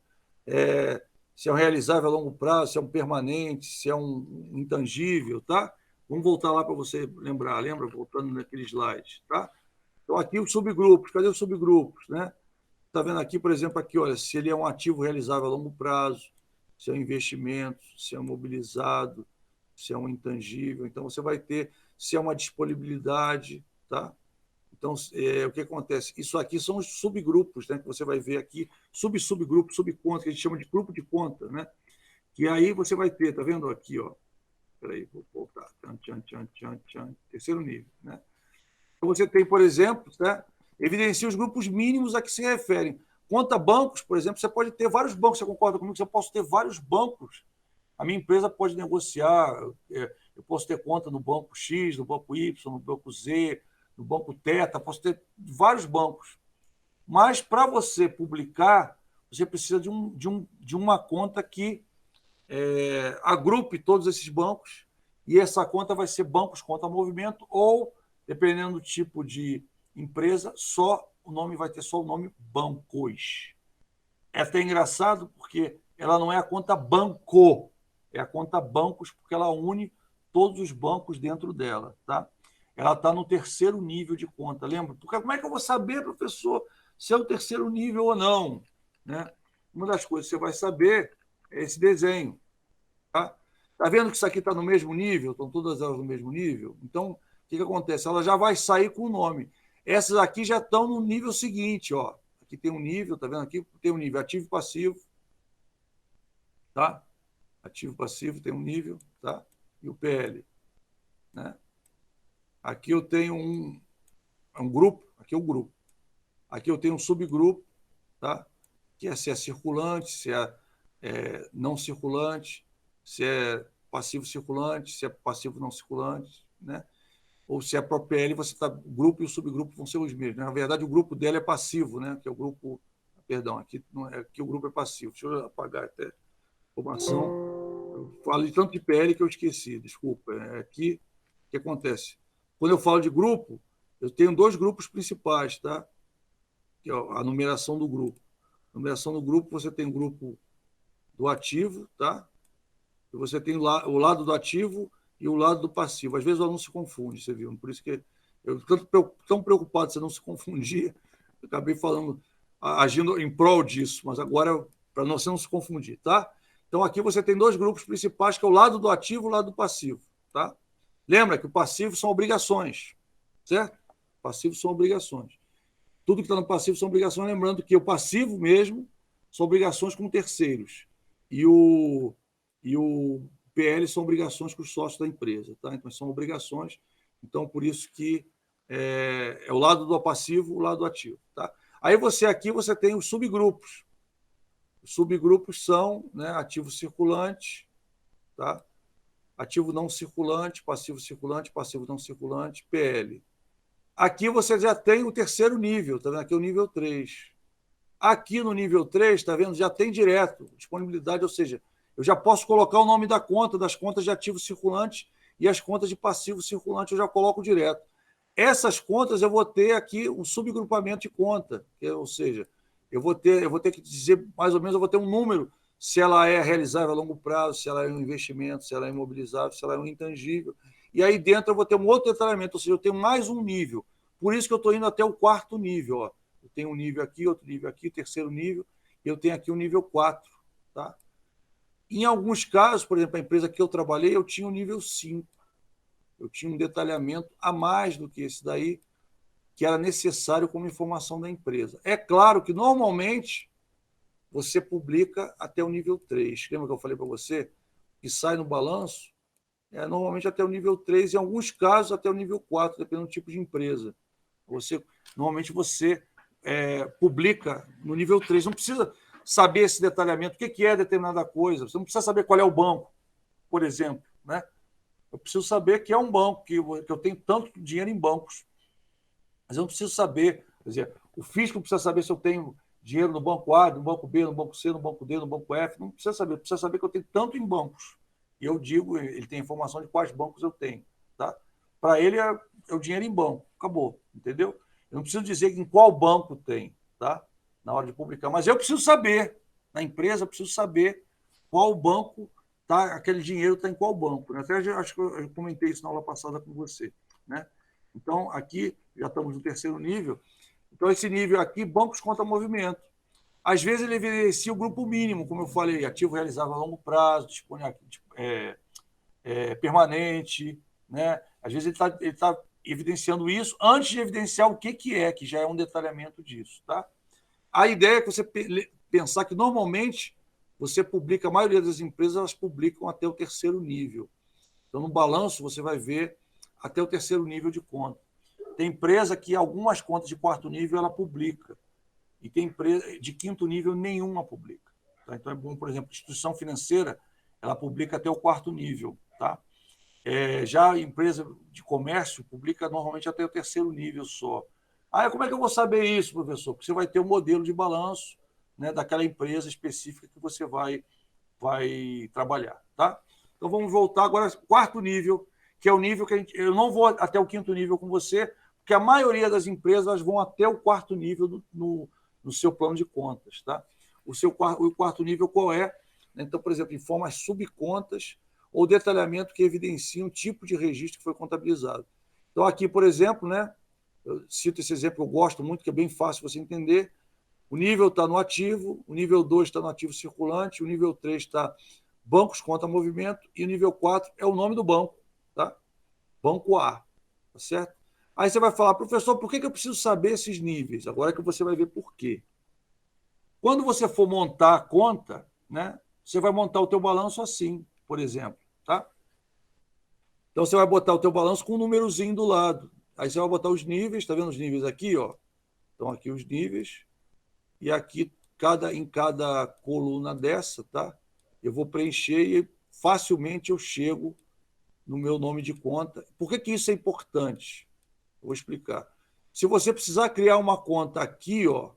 Se é um realizável a longo prazo, se é um permanente, se é um intangível, tá? Vamos voltar lá para você lembrar. Lembra? Voltando naquele slide, tá? Então, aqui os subgrupos. Cadê os subgrupos? Né? Está vendo aqui, por exemplo, aqui, olha, se ele é um ativo realizável a longo prazo, se é um investimento, se é um mobilizado, se é um intangível. Então, você vai ter se é uma disponibilidade, tá? Então, o que acontece? Isso aqui são os subgrupos, né, que você vai ver aqui, subgrupo, subconta, que a gente chama de grupo de conta, né? Que aí você vai ter, tá vendo aqui, ó? Peraí, vou voltar. Terceiro nível, né? Então, você tem, por exemplo, né, evidencia os grupos mínimos a que se referem. Conta bancos, por exemplo, você pode ter vários bancos, você concorda comigo que eu posso ter vários bancos? A minha empresa pode negociar, eu posso ter conta no banco X, no banco Y, no banco Z, no banco Teta, posso ter vários bancos. Mas, para você publicar, você precisa de uma conta que agrupe todos esses bancos, e essa conta vai ser bancos conta movimento, ou, dependendo do tipo de empresa, o nome vai ter só o nome bancos. É até engraçado, porque ela não é a conta banco, é a conta bancos, porque ela une todos os bancos dentro dela. Tá? Ela está no terceiro nível de conta, lembra? Porque como é que eu vou saber, professor, se é o terceiro nível ou não? Né? Uma das coisas que você vai saber é esse desenho. Tá? Tá vendo que isso aqui está no mesmo nível? Estão todas elas no mesmo nível? Então, o que acontece? Ela já vai sair com o nome. Essas aqui já estão no nível seguinte, ó. Aqui tem um nível, tá vendo aqui? Tem um nível ativo e passivo, tá? Ativo e passivo tem um nível, tá? E o PL, né? Aqui eu tenho um grupo, aqui é o grupo. Aqui eu tenho um subgrupo, tá? Que é se é circulante, se é não circulante, se é passivo circulante, se é passivo não circulante, né? Ou se é para o PL, o grupo e o subgrupo vão ser os mesmos. Né? Na verdade, o grupo dela é passivo, né? Que é o grupo. Perdão, aqui o grupo é passivo. Deixa eu apagar até a informação. Eu falo de tanto de PL que eu esqueci, desculpa. Aqui, o que acontece? Quando eu falo de grupo, eu tenho dois grupos principais, tá? Que é a numeração do grupo. A numeração do grupo, você tem o grupo do ativo, tá? E você tem o lado do ativo e o lado do passivo. Às vezes o aluno se confunde, você viu? Por isso que eu tão preocupado você não se confundir, eu acabei falando, agindo em prol disso, mas agora para você não se confundir, tá? Então aqui você tem dois grupos principais, que é o lado do ativo e o lado do passivo, tá? Lembra que o passivo são obrigações, certo? Passivo são obrigações. Tudo que está no passivo são obrigações, lembrando que o passivo mesmo são obrigações com terceiros. E o PL são obrigações com os sócios da empresa, tá? Então, são obrigações, então, por isso que é o lado do passivo, o lado do ativo, tá? Aí aqui você tem os subgrupos. Os subgrupos são, né, ativo circulante, tá? Ativo não circulante, passivo não circulante, PL. Aqui você já tem o terceiro nível, tá vendo? Aqui é o nível 3. Aqui no nível 3, tá vendo? Já tem direto, disponibilidade, ou seja, eu já posso colocar o nome da conta, das contas de ativo circulante e as contas de passivo circulante eu já coloco direto. Essas contas eu vou ter aqui um subgrupamento de conta, ou seja, eu vou ter que dizer, mais ou menos, eu vou ter um número, se ela é realizável a longo prazo, se ela é um investimento, se ela é imobilizável, se ela é um intangível. E aí dentro eu vou ter um outro detalhamento, ou seja, eu tenho mais um nível. Por isso que eu estou indo até o quarto nível. Ó. Eu tenho um nível aqui, outro nível aqui, terceiro nível, e eu tenho aqui o nível 4. Tá? Em alguns casos, por exemplo, a empresa que eu trabalhei, eu tinha o nível 5. Eu tinha um detalhamento a mais do que esse daí, que era necessário como informação da empresa. É claro que, normalmente, você publica até o nível 3. Lembra que eu falei para você? Que sai no balanço, normalmente até o nível 3, em alguns casos até o nível 4, dependendo do tipo de empresa. Normalmente você publica no nível 3. Não precisa saber esse detalhamento, o que é determinada coisa. Você não precisa saber qual é o banco, por exemplo. Né? Eu preciso saber que é um banco, que eu tenho tanto dinheiro em bancos. Mas eu não preciso saber, quer dizer, o fisco precisa saber se eu tenho dinheiro no banco A, no banco B, no banco C, no banco D, no banco F. Não precisa saber, precisa saber que eu tenho tanto em bancos. E eu digo, ele tem informação de quais bancos eu tenho. Tá? Para ele é o dinheiro em banco. Acabou, entendeu? Eu não preciso dizer em qual banco tem, tá? Na hora de publicar. Mas eu preciso saber, na empresa, eu preciso saber qual banco tá, aquele dinheiro está em qual banco. Né? Até acho que eu comentei isso na aula passada com você. Né? Então, aqui já estamos no terceiro nível. Então, esse nível aqui, bancos contra movimento. Às vezes, ele evidencia o grupo mínimo, como eu falei, ativo realizável a longo prazo, permanente. Né? Às vezes, ele tá evidenciando isso antes de evidenciar o que é, que já é um detalhamento disso. Tá? A ideia é que você pensar que, normalmente, você publica, a maioria das empresas, elas publicam até o terceiro nível. Então, no balanço, você vai ver até o terceiro nível de conta. Tem empresa que algumas contas de quarto nível ela publica, e tem empresa de quinto nível nenhuma publica. Tá? Então, é bom, por exemplo, instituição financeira, ela publica até o quarto nível. Tá? Já a empresa de comércio publica normalmente até o terceiro nível só. Como é que eu vou saber isso, professor? Porque você vai ter um modelo de balanço, né, daquela empresa específica que você vai trabalhar. Tá? Então, vamos voltar agora ao quarto nível, que é o nível que eu não vou até o quinto nível com você, porque a maioria das empresas vão até o quarto nível no seu plano de contas. Tá? O quarto nível qual é? Então, por exemplo, informa as subcontas ou detalhamento que evidencia um tipo de registro que foi contabilizado. Então, aqui, por exemplo, né, eu cito esse exemplo que eu gosto muito, que é bem fácil você entender. O nível está no ativo, o nível 2 está no ativo circulante, o nível 3 está bancos contra movimento, e o nível 4 é o nome do banco, tá? Banco A, tá certo? Aí você vai falar, professor, por que eu preciso saber esses níveis? Agora que você vai ver por quê. Quando você for montar a conta, né, você vai montar o teu balanço assim, por exemplo, tá? Então você vai botar o teu balanço com um númerozinho do lado. Aí você vai botar os níveis, tá vendo os níveis aqui, ó? Então aqui os níveis, e aqui em cada coluna dessa, tá? Eu vou preencher e facilmente eu chego no meu nome de conta. Por que isso é importante? Eu vou explicar. Se você precisar criar uma conta aqui, ó,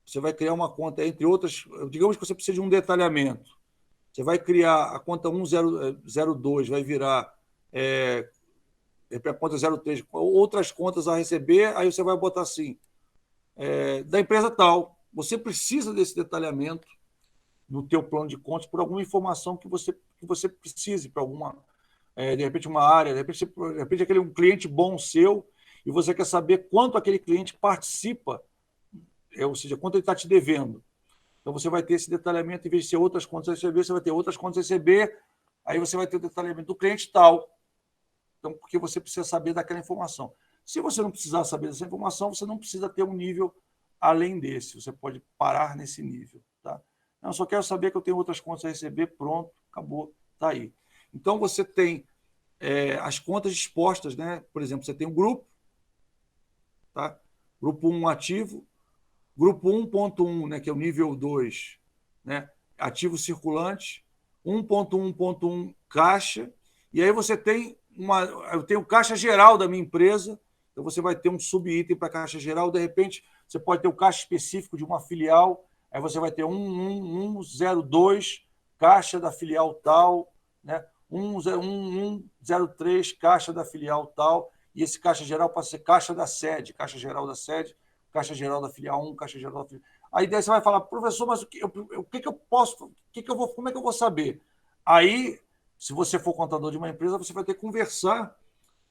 você vai criar uma conta, entre outras, digamos que você precisa de um detalhamento. Você vai criar a conta 1002, vai virar a conta 03, outras contas a receber, aí você vai botar assim, da empresa tal. Você precisa desse detalhamento no teu plano de contas por alguma informação que você precise para alguma, de repente, uma área, de repente aquele um cliente bom seu e você quer saber quanto aquele cliente participa, ou seja, quanto ele está te devendo. Então, você vai ter esse detalhamento, em vez de ser outras contas a receber, você vai ter outras contas a receber, aí você vai ter o detalhamento do cliente tal. Então, porque você precisa saber daquela informação. Se você não precisar saber dessa informação, você não precisa ter um nível além desse, você pode parar nesse nível. Tá? Não, eu só quero saber que eu tenho outras contas a receber, pronto, acabou, está aí. Então, você tem as contas dispostas, né? Por exemplo, você tem um grupo, tá? Grupo 1 ativo, grupo 1.1, né, que é o nível 2, né? Ativo circulante, 1.1.1 caixa, e aí você tem eu tenho caixa geral da minha empresa, então você vai ter um subitem para caixa geral, de repente você pode ter o caixa específico de uma filial, aí você vai ter 10102 caixa da filial tal, né? 10103 caixa da filial tal, e esse caixa geral pode ser caixa da sede, caixa geral da sede, caixa geral da filial 1, caixa geral da filial. Aí daí você vai falar, professor, mas o que eu posso, como é que eu vou saber? Aí, se você for contador de uma empresa, você vai ter que conversar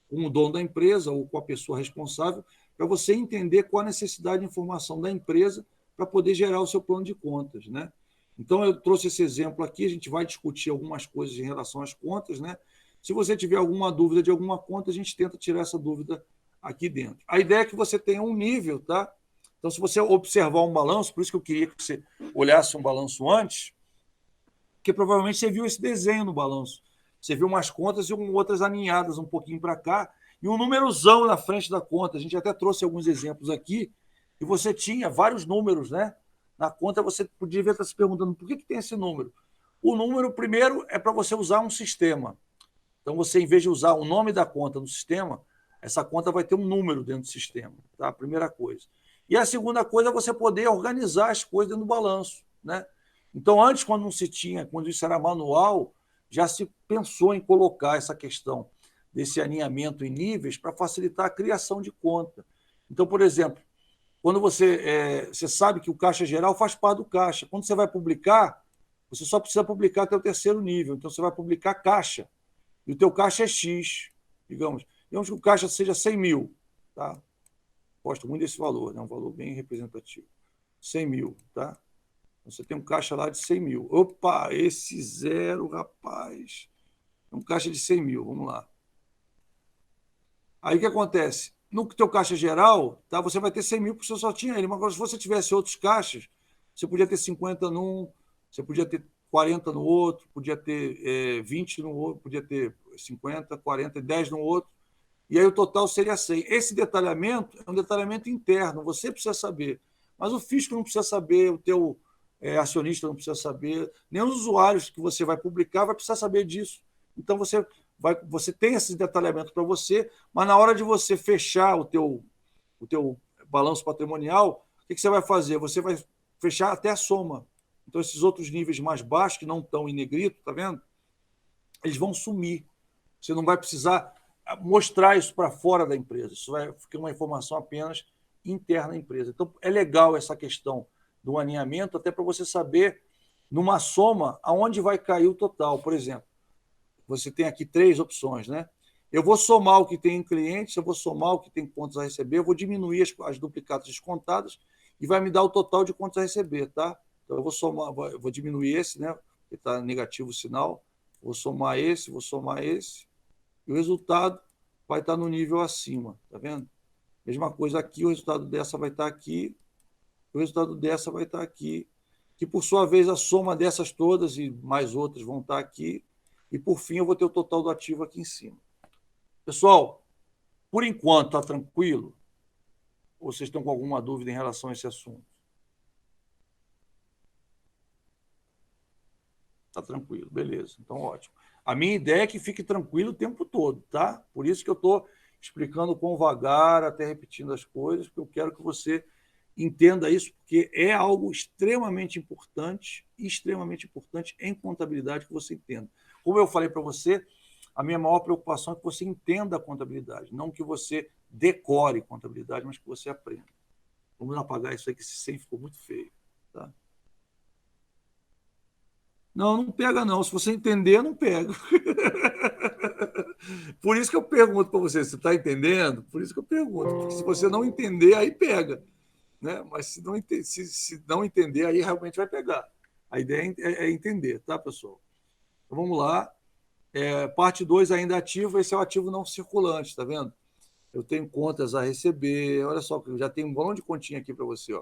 com o dono da empresa ou com a pessoa responsável para você entender qual a necessidade de informação da empresa para poder gerar o seu plano de contas, né? Então, eu trouxe esse exemplo aqui, a gente vai discutir algumas coisas em relação às contas, né? Se você tiver alguma dúvida de alguma conta, a gente tenta tirar essa dúvida aqui dentro. A ideia é que você tenha um nível, tá? Então, se você observar um balanço, por isso que eu queria que você olhasse um balanço antes, porque provavelmente você viu esse desenho no balanço. Você viu umas contas e outras aninhadas um pouquinho para cá, e um númerozão na frente da conta. A gente até trouxe alguns exemplos aqui, e você tinha vários números, né? Na conta você podia estar se perguntando por que tem esse número. O número, primeiro, é para você usar um sistema. Então, você, em vez de usar o nome da conta no sistema, essa conta vai ter um número dentro do sistema, tá? A primeira coisa. E a segunda coisa é você poder organizar as coisas dentro do balanço, né? Então, antes, quando não se tinha, quando isso era manual, já se pensou em colocar essa questão desse alinhamento em níveis para facilitar a criação de conta. Então, por exemplo, quando você sabe que o caixa geral faz parte do caixa. Quando você vai publicar, você só precisa publicar até o terceiro nível. Então, você vai publicar caixa. E o teu caixa é X, digamos. Digamos que o caixa seja 100 mil. Tá? Gosto muito desse valor, né? Um valor bem representativo. 100 mil, tá? Você tem um caixa lá de 100 mil. Opa, esse zero, rapaz. É um caixa de 100 mil, vamos lá. Aí o que acontece? No teu caixa geral, tá, você vai ter 100 mil porque você só tinha ele. Mas agora, se você tivesse outros caixas, você podia ter 50 num, você podia ter 40 no outro, podia ter 20 no outro, podia ter 50, 40, 10 no outro. E aí o total seria 100. Esse detalhamento é um detalhamento interno, você precisa saber. Mas o fisco não precisa saber, o teu acionista não precisa saber, nem os usuários que você vai publicar vai precisar saber disso. Então, você tem esse detalhamento para você, mas na hora de você fechar o teu balanço patrimonial, o que você vai fazer? Você vai fechar até a soma. Então, esses outros níveis mais baixos, que não estão em negrito, tá vendo? Eles vão sumir. Você não vai precisar mostrar isso para fora da empresa. Isso vai ficar uma informação apenas interna à empresa. Então, é legal essa questão do alinhamento, até para você saber, numa soma, aonde vai cair o total. Por exemplo, você tem aqui 3 opções, né? Eu vou somar o que tem em clientes, eu vou somar o que tem contas a receber, eu vou diminuir as duplicatas descontadas e vai me dar o total de contas a receber, tá? Então, eu vou somar, vou diminuir esse, né? Que está negativo o sinal, vou somar esse, e o resultado vai estar no nível acima, tá vendo? Mesma coisa aqui, o resultado dessa vai estar aqui, o resultado dessa vai estar aqui, que por sua vez a soma dessas todas e mais outras vão estar aqui, e por fim eu vou ter o total do ativo aqui em cima. Pessoal, por enquanto está tranquilo? Ou vocês estão com alguma dúvida em relação a esse assunto? Está tranquilo, beleza, então ótimo. A minha ideia é que fique tranquilo o tempo todo, tá? Por isso que eu estou explicando com vagar, até repetindo as coisas, porque eu quero que você entenda isso, porque é algo extremamente importante em contabilidade que você entenda. Como eu falei para você, a minha maior preocupação é que você entenda a contabilidade, não que você decore contabilidade, mas que você aprenda. Vamos apagar isso aí, que esse 100 ficou muito feio, tá? Não, não pega não. Se você entender, não pega. Por isso que eu pergunto para você, você está entendendo? Por isso que eu pergunto. Porque se você não entender, aí pega. Né? Mas se não entender, aí realmente vai pegar. A ideia é entender, tá, pessoal? Então, vamos lá. Parte 2 ainda ativo, esse é o ativo não circulante, tá vendo? Eu tenho contas a receber, olha só, eu já tenho um monte de continha aqui para você, ó.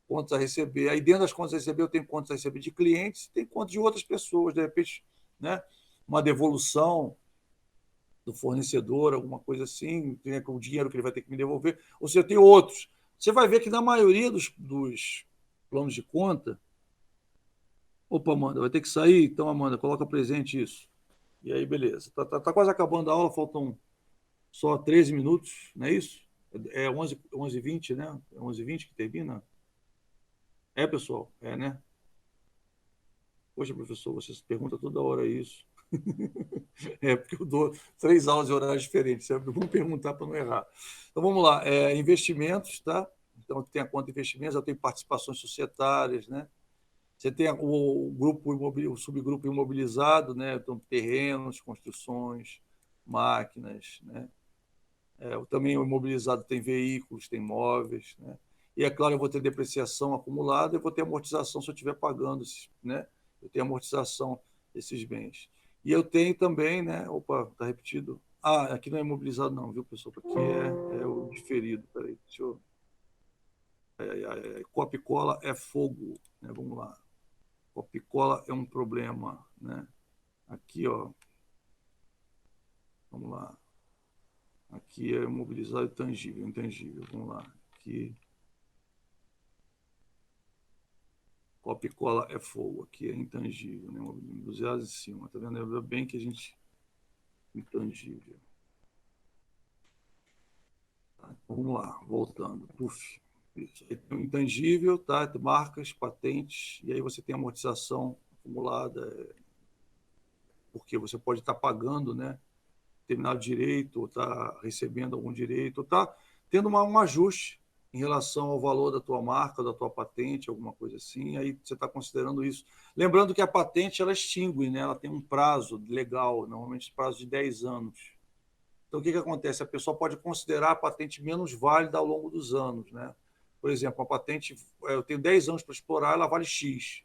contas a receber. Aí, dentro das contas a receber, eu tenho contas a receber de clientes, tem contas de outras pessoas, de repente, né, uma devolução do fornecedor, alguma coisa assim, tem o dinheiro que ele vai ter que me devolver. Ou seja, tem outros. Você vai ver que na maioria dos planos de conta. Opa, Amanda, vai ter que sair? Então, Amanda, coloca presente isso. E aí, beleza. Tá quase acabando a aula, faltam só 13 minutos, não é isso? É 11h20, né? É 11h20 que termina? É, pessoal? É, né? Poxa, professor, você se pergunta toda hora isso. É, porque eu dou 3 aulas de horários diferentes. Vamos perguntar para não errar. Então, vamos lá. Investimentos, tá? Então, tem a conta de investimentos, eu tenho participações societárias, né? Você tem o grupo o subgrupo imobilizado, né? Então, terrenos, construções, máquinas, né? Também o imobilizado tem veículos, tem móveis, né? E é claro, eu vou ter depreciação acumulada, eu vou ter amortização se eu estiver pagando, né? Eu tenho amortização desses bens. E eu tenho também, né? Opa, está repetido. Ah, aqui não é imobilizado, não, viu, pessoal? Aqui é o diferido. Peraí, deixa eu. Coca-Cola é fogo, né? Vamos lá. Coca-Cola é um problema, né? Aqui, ó. Vamos lá. Aqui é imobilizado tangível, intangível. Vamos lá. Aqui. Coca-Cola é fogo, aqui é intangível, né? Imobilizado em cima, tá vendo? É bem que a gente. Intangível. Tá, então, vamos lá, voltando. Puf. Isso. Aí tem o intangível, tá? Marcas, patentes, e aí você tem amortização acumulada, porque você pode estar pagando, né? Determinado direito, ou está recebendo algum direito, ou está tendo um ajuste em relação ao valor da tua marca, da tua patente, alguma coisa assim, aí você está considerando isso. Lembrando que a patente ela extingue, né? Ela tem um prazo legal, normalmente prazo de 10 anos. Então, o que acontece? A pessoa pode considerar a patente menos válida ao longo dos anos, né? Por exemplo, a patente, eu tenho 10 anos para explorar, ela vale X.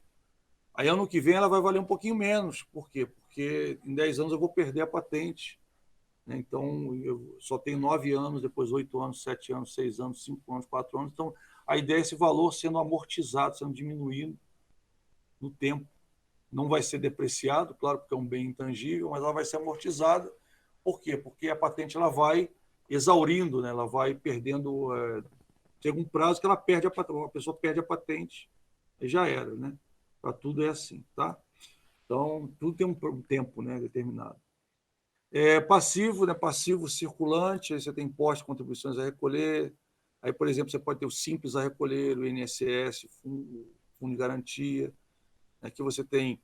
Aí, ano que vem, ela vai valer um pouquinho menos. Por quê? Porque em 10 anos eu vou perder a patente, né? Então, eu só tenho 9 anos, depois 8 anos, 7 anos, 6 anos, 5 anos, 4 anos. Então, a ideia é esse valor sendo amortizado, sendo diminuído no tempo. Não vai ser depreciado, claro, porque é um bem intangível, mas ela vai ser amortizada. Por quê? Porque a patente ela vai exaurindo, né? Ela vai perdendo. Chega um prazo que ela perde a pessoa perde a patente e já era, né? Para tudo é assim, tá? Então, tudo tem um tempo, né, determinado. Passivo, né? Passivo circulante, aí você tem impostos, contribuições a recolher. Aí, por exemplo, você pode ter o Simples a recolher, o INSS, fundo de garantia. Aqui você tem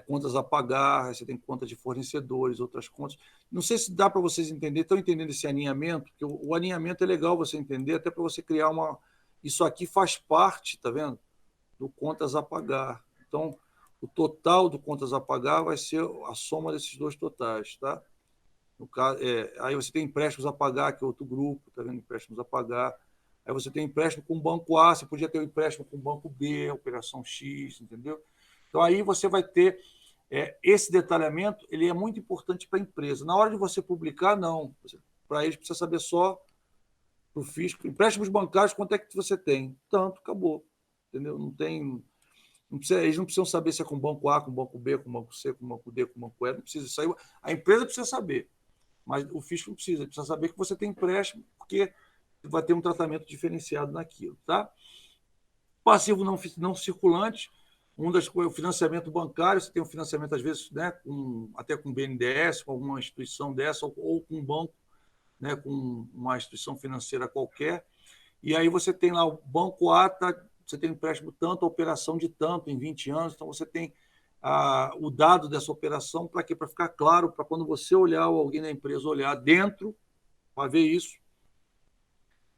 contas a pagar, você tem contas de fornecedores, outras contas. Não sei se dá para vocês entenderem, estão entendendo esse alinhamento? Porque o alinhamento é legal você entender, até para você criar uma. Isso aqui faz parte, tá vendo? Do contas a pagar. Então, o total do contas a pagar vai ser a soma desses dois totais, tá? No caso, aí você tem empréstimos a pagar, que é outro grupo, tá vendo? Empréstimos a pagar. Aí você tem empréstimo com o banco A, você podia ter um empréstimo com o banco B, operação X, entendeu? Então aí você vai ter esse detalhamento, ele é muito importante para a empresa. Na hora de você publicar, não. Para eles precisa saber só para o fisco. Empréstimos bancários, quanto é que você tem? Tanto, acabou. Entendeu? Não tem. Não precisa, eles não precisam saber se é com o banco A, com o banco B, com o banco C, com o banco D, com o banco E, não precisa. Isso aí, a empresa precisa saber. Mas o fisco não precisa, ele precisa saber que você tem empréstimo, porque vai ter um tratamento diferenciado naquilo, tá? Passivo não circulante, das coisas, o financiamento bancário, você tem um financiamento, às vezes, né, até com BNDES, com alguma instituição dessa, ou com um banco, né, com uma instituição financeira qualquer, e aí você tem lá o banco A, você tem um empréstimo tanto, a operação de tanto em 20 anos, então você tem o dado dessa operação, para quê? Para ficar claro, para quando você olhar, ou alguém da empresa olhar dentro, vai ver isso,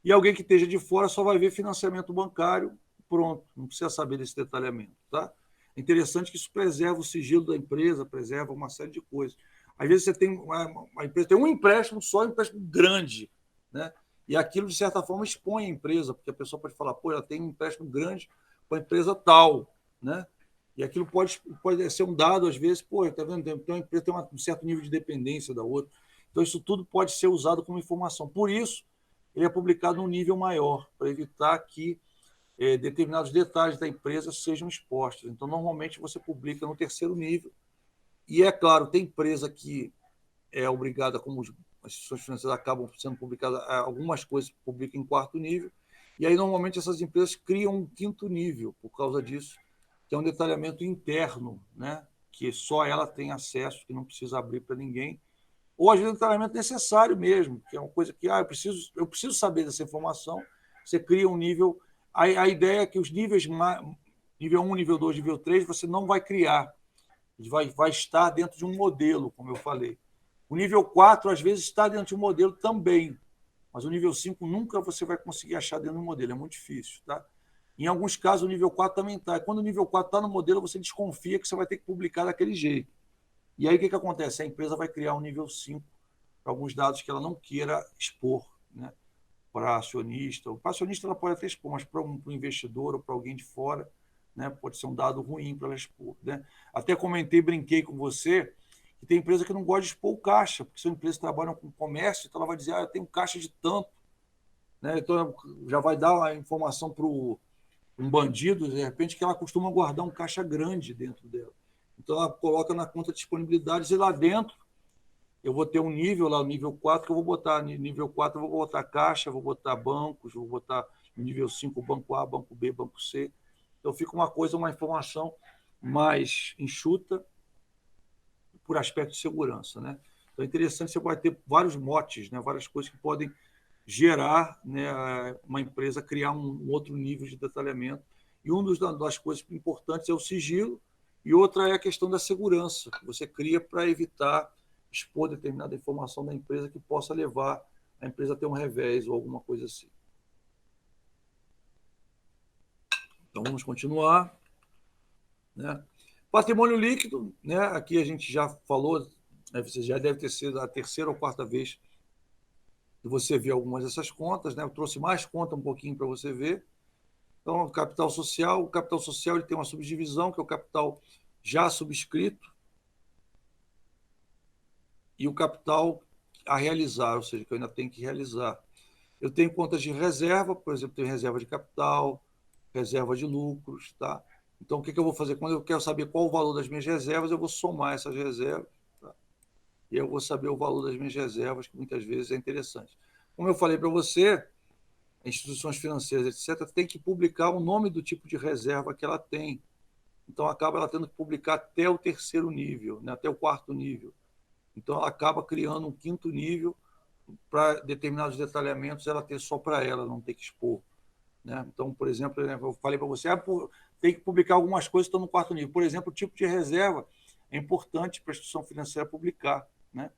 e alguém que esteja de fora só vai ver financiamento bancário, pronto, não precisa saber desse detalhamento, tá? É interessante que isso preserva o sigilo da empresa, preserva uma série de coisas. Às vezes você tem uma empresa tem um empréstimo só, um empréstimo grande, né? E aquilo, de certa forma, expõe a empresa, porque a pessoa pode falar, pô, ela tem um empréstimo grande com a empresa tal, né? E aquilo pode ser um dado, às vezes, pô, tá vendo? Tem uma empresa tem um certo nível de dependência da outra. Então, isso tudo pode ser usado como informação. Por isso, ele é publicado num nível maior, para evitar que determinados detalhes da empresa sejam expostos. Então, normalmente, você publica no terceiro nível. E, é claro, tem empresa que é obrigada, como as instituições financeiras acabam sendo publicadas, algumas coisas publicam em quarto nível, e aí, normalmente, essas empresas criam um quinto nível por causa disso, que é um detalhamento interno, né? Que só ela tem acesso, que não precisa abrir para ninguém, ou às vezes um detalhamento necessário mesmo, que é uma coisa que eu preciso saber dessa informação, você cria um nível. A ideia é que os níveis, nível 1, nível 2, nível 3, você não vai criar, vai estar dentro de um modelo, como eu falei. O nível 4, às vezes, está dentro de um modelo também, mas o nível 5 nunca você vai conseguir achar dentro do modelo, é muito difícil. Tá? Em alguns casos, o nível 4 também está. Quando o nível 4 está no modelo, você desconfia que você vai ter que publicar daquele jeito. E aí, o que acontece? A empresa vai criar um nível 5 para alguns dados que ela não queira expor, né? Para acionista. Para acionista, ela pode até expor, mas para um investidor ou para alguém de fora, né? Pode ser um dado ruim para ela expor. Né? Até comentei, brinquei com você, que tem empresa que não gosta de expor o caixa, porque são empresas que trabalham com comércio, então ela vai dizer, eu tenho caixa de tanto. Né? Então, já vai dar a informação para um bandido, de repente, que ela costuma guardar um caixa grande dentro dela. Então, ela coloca na conta de disponibilidades e lá dentro eu vou ter um nível lá, o nível 4, que eu vou botar. Nível 4, eu vou botar caixa, vou botar bancos, vou botar no nível 5, banco A, banco B, banco C. Então, fica uma coisa, uma informação mais enxuta por aspecto de segurança. Né? Então, é interessante, você vai ter vários motes, né? Várias coisas que podem gerar, né, uma empresa criar um outro nível de detalhamento. E uma das coisas importantes é o sigilo, e outra é a questão da segurança, que você cria para evitar expor determinada informação da empresa que possa levar a empresa a ter um revés ou alguma coisa assim. Então, vamos continuar. Né? Patrimônio líquido, né? Aqui a gente já falou, né? Você já deve ter sido a terceira ou quarta vez que você vê algumas dessas contas. Né? Eu trouxe mais conta um pouquinho para você ver. Então, o capital social ele tem uma subdivisão, que é o capital já subscrito, e o capital a realizar, ou seja, que eu ainda tenho que realizar. Eu tenho contas de reserva, por exemplo, tenho reserva de capital, reserva de lucros. Tá? Então, o que eu vou fazer? Quando eu quero saber qual o valor das minhas reservas, eu vou somar essas reservas, tá? E eu vou saber o valor das minhas reservas, que muitas vezes é interessante. Como eu falei para você, instituições financeiras, etc., tem que publicar o nome do tipo de reserva que ela tem. Então, acaba ela tendo que publicar até o terceiro nível, né? Até o quarto nível. Então, ela acaba criando um quinto nível para determinados detalhamentos ela ter só para ela, não ter que expor. Né? Então, por exemplo, eu falei para você, tem que publicar algumas coisas que estão no quarto nível. Por exemplo, o tipo de reserva é importante para a instituição financeira publicar. Né?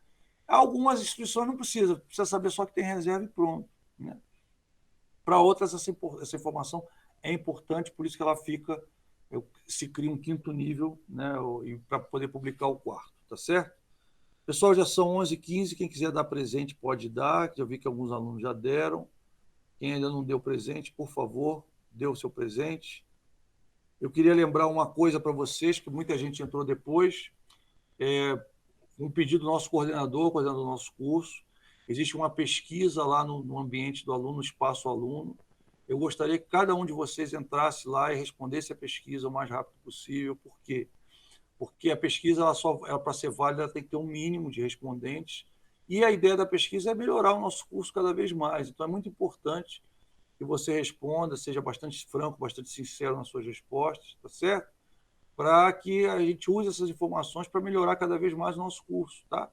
Algumas instituições não precisam, precisa saber só que tem reserva e pronto. Né? Para outras, essa informação é importante, por isso que ela fica, se cria um quinto nível, né, para poder publicar o quarto, tá certo? Pessoal, já são 11h15, quem quiser dar presente pode dar, já vi que alguns alunos já deram. Quem ainda não deu presente, por favor, dê o seu presente. Eu queria lembrar uma coisa para vocês, que muita gente entrou depois, um pedido do nosso coordenador do nosso curso. Existe uma pesquisa lá no ambiente do aluno, no espaço aluno. Eu gostaria que cada um de vocês entrasse lá e respondesse a pesquisa o mais rápido possível. Por quê? Porque a pesquisa, ela para ser válida, ela tem que ter um mínimo de respondentes. E a ideia da pesquisa é melhorar o nosso curso cada vez mais. Então, é muito importante que você responda, seja bastante franco, bastante sincero nas suas respostas, tá certo? Para que a gente use essas informações para melhorar cada vez mais o nosso curso, tá?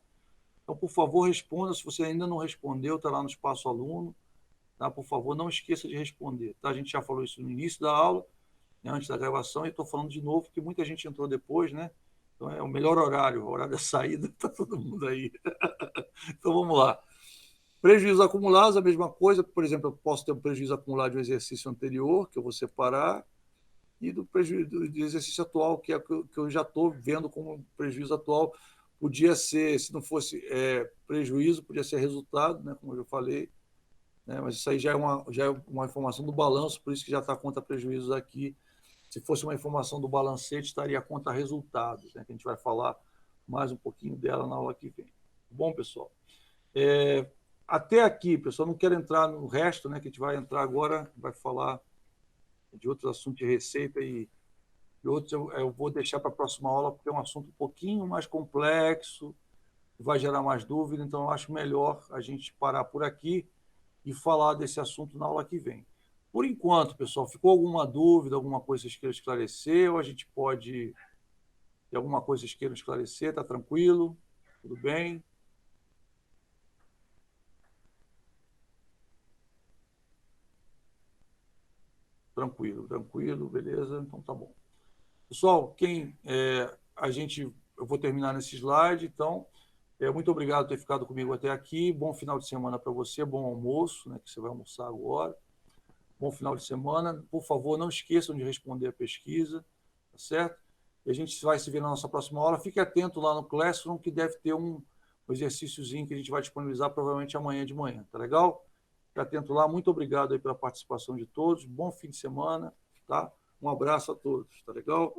Então, por favor, responda. Se você ainda não respondeu, está lá no Espaço Aluno, tá? Por favor, não esqueça de responder, tá? A gente já falou isso no início da aula, né, antes da gravação, e estou falando de novo, porque muita gente entrou depois, né? Então, é o melhor horário, o horário da saída, está todo mundo aí. Então, vamos lá. Prejuízos acumulados, a mesma coisa. Por exemplo, eu posso ter um prejuízo acumulado de um exercício anterior, que eu vou separar, e do prejuízo do exercício atual, que é que eu já estou vendo como prejuízo atual. Podia ser, se não fosse prejuízo, podia ser resultado, né, como eu já falei, né, mas isso aí já é uma informação do balanço, por isso que já está a conta prejuízos aqui. Se fosse uma informação do balancete, estaria a conta resultados, né, que a gente vai falar mais um pouquinho dela na aula que vem. Bom, pessoal? Até aqui, pessoal, não quero entrar no resto, né, que a gente vai entrar agora, vai falar de outros assuntos de receita e outros eu vou deixar para a próxima aula, porque é um assunto um pouquinho mais complexo, vai gerar mais dúvida, então eu acho melhor a gente parar por aqui e falar desse assunto na aula que vem. Por enquanto, pessoal, ficou alguma dúvida, alguma coisa que vocês queiram esclarecer, ou a gente pode ter alguma coisa que vocês queiram esclarecer, está tranquilo? Tudo bem? Tranquilo, tranquilo, beleza, então tá bom. Pessoal, eu vou terminar nesse slide, então, muito obrigado por ter ficado comigo até aqui, bom final de semana para você, bom almoço, né, que você vai almoçar agora, bom final de semana, por favor, não esqueçam de responder a pesquisa, tá certo? E a gente vai se ver na nossa próxima aula, fique atento lá no Classroom, que deve ter um exercíciozinho que a gente vai disponibilizar provavelmente amanhã de manhã, tá legal? Fique atento lá, muito obrigado aí pela participação de todos, bom fim de semana, tá? Um abraço a todos, tá legal?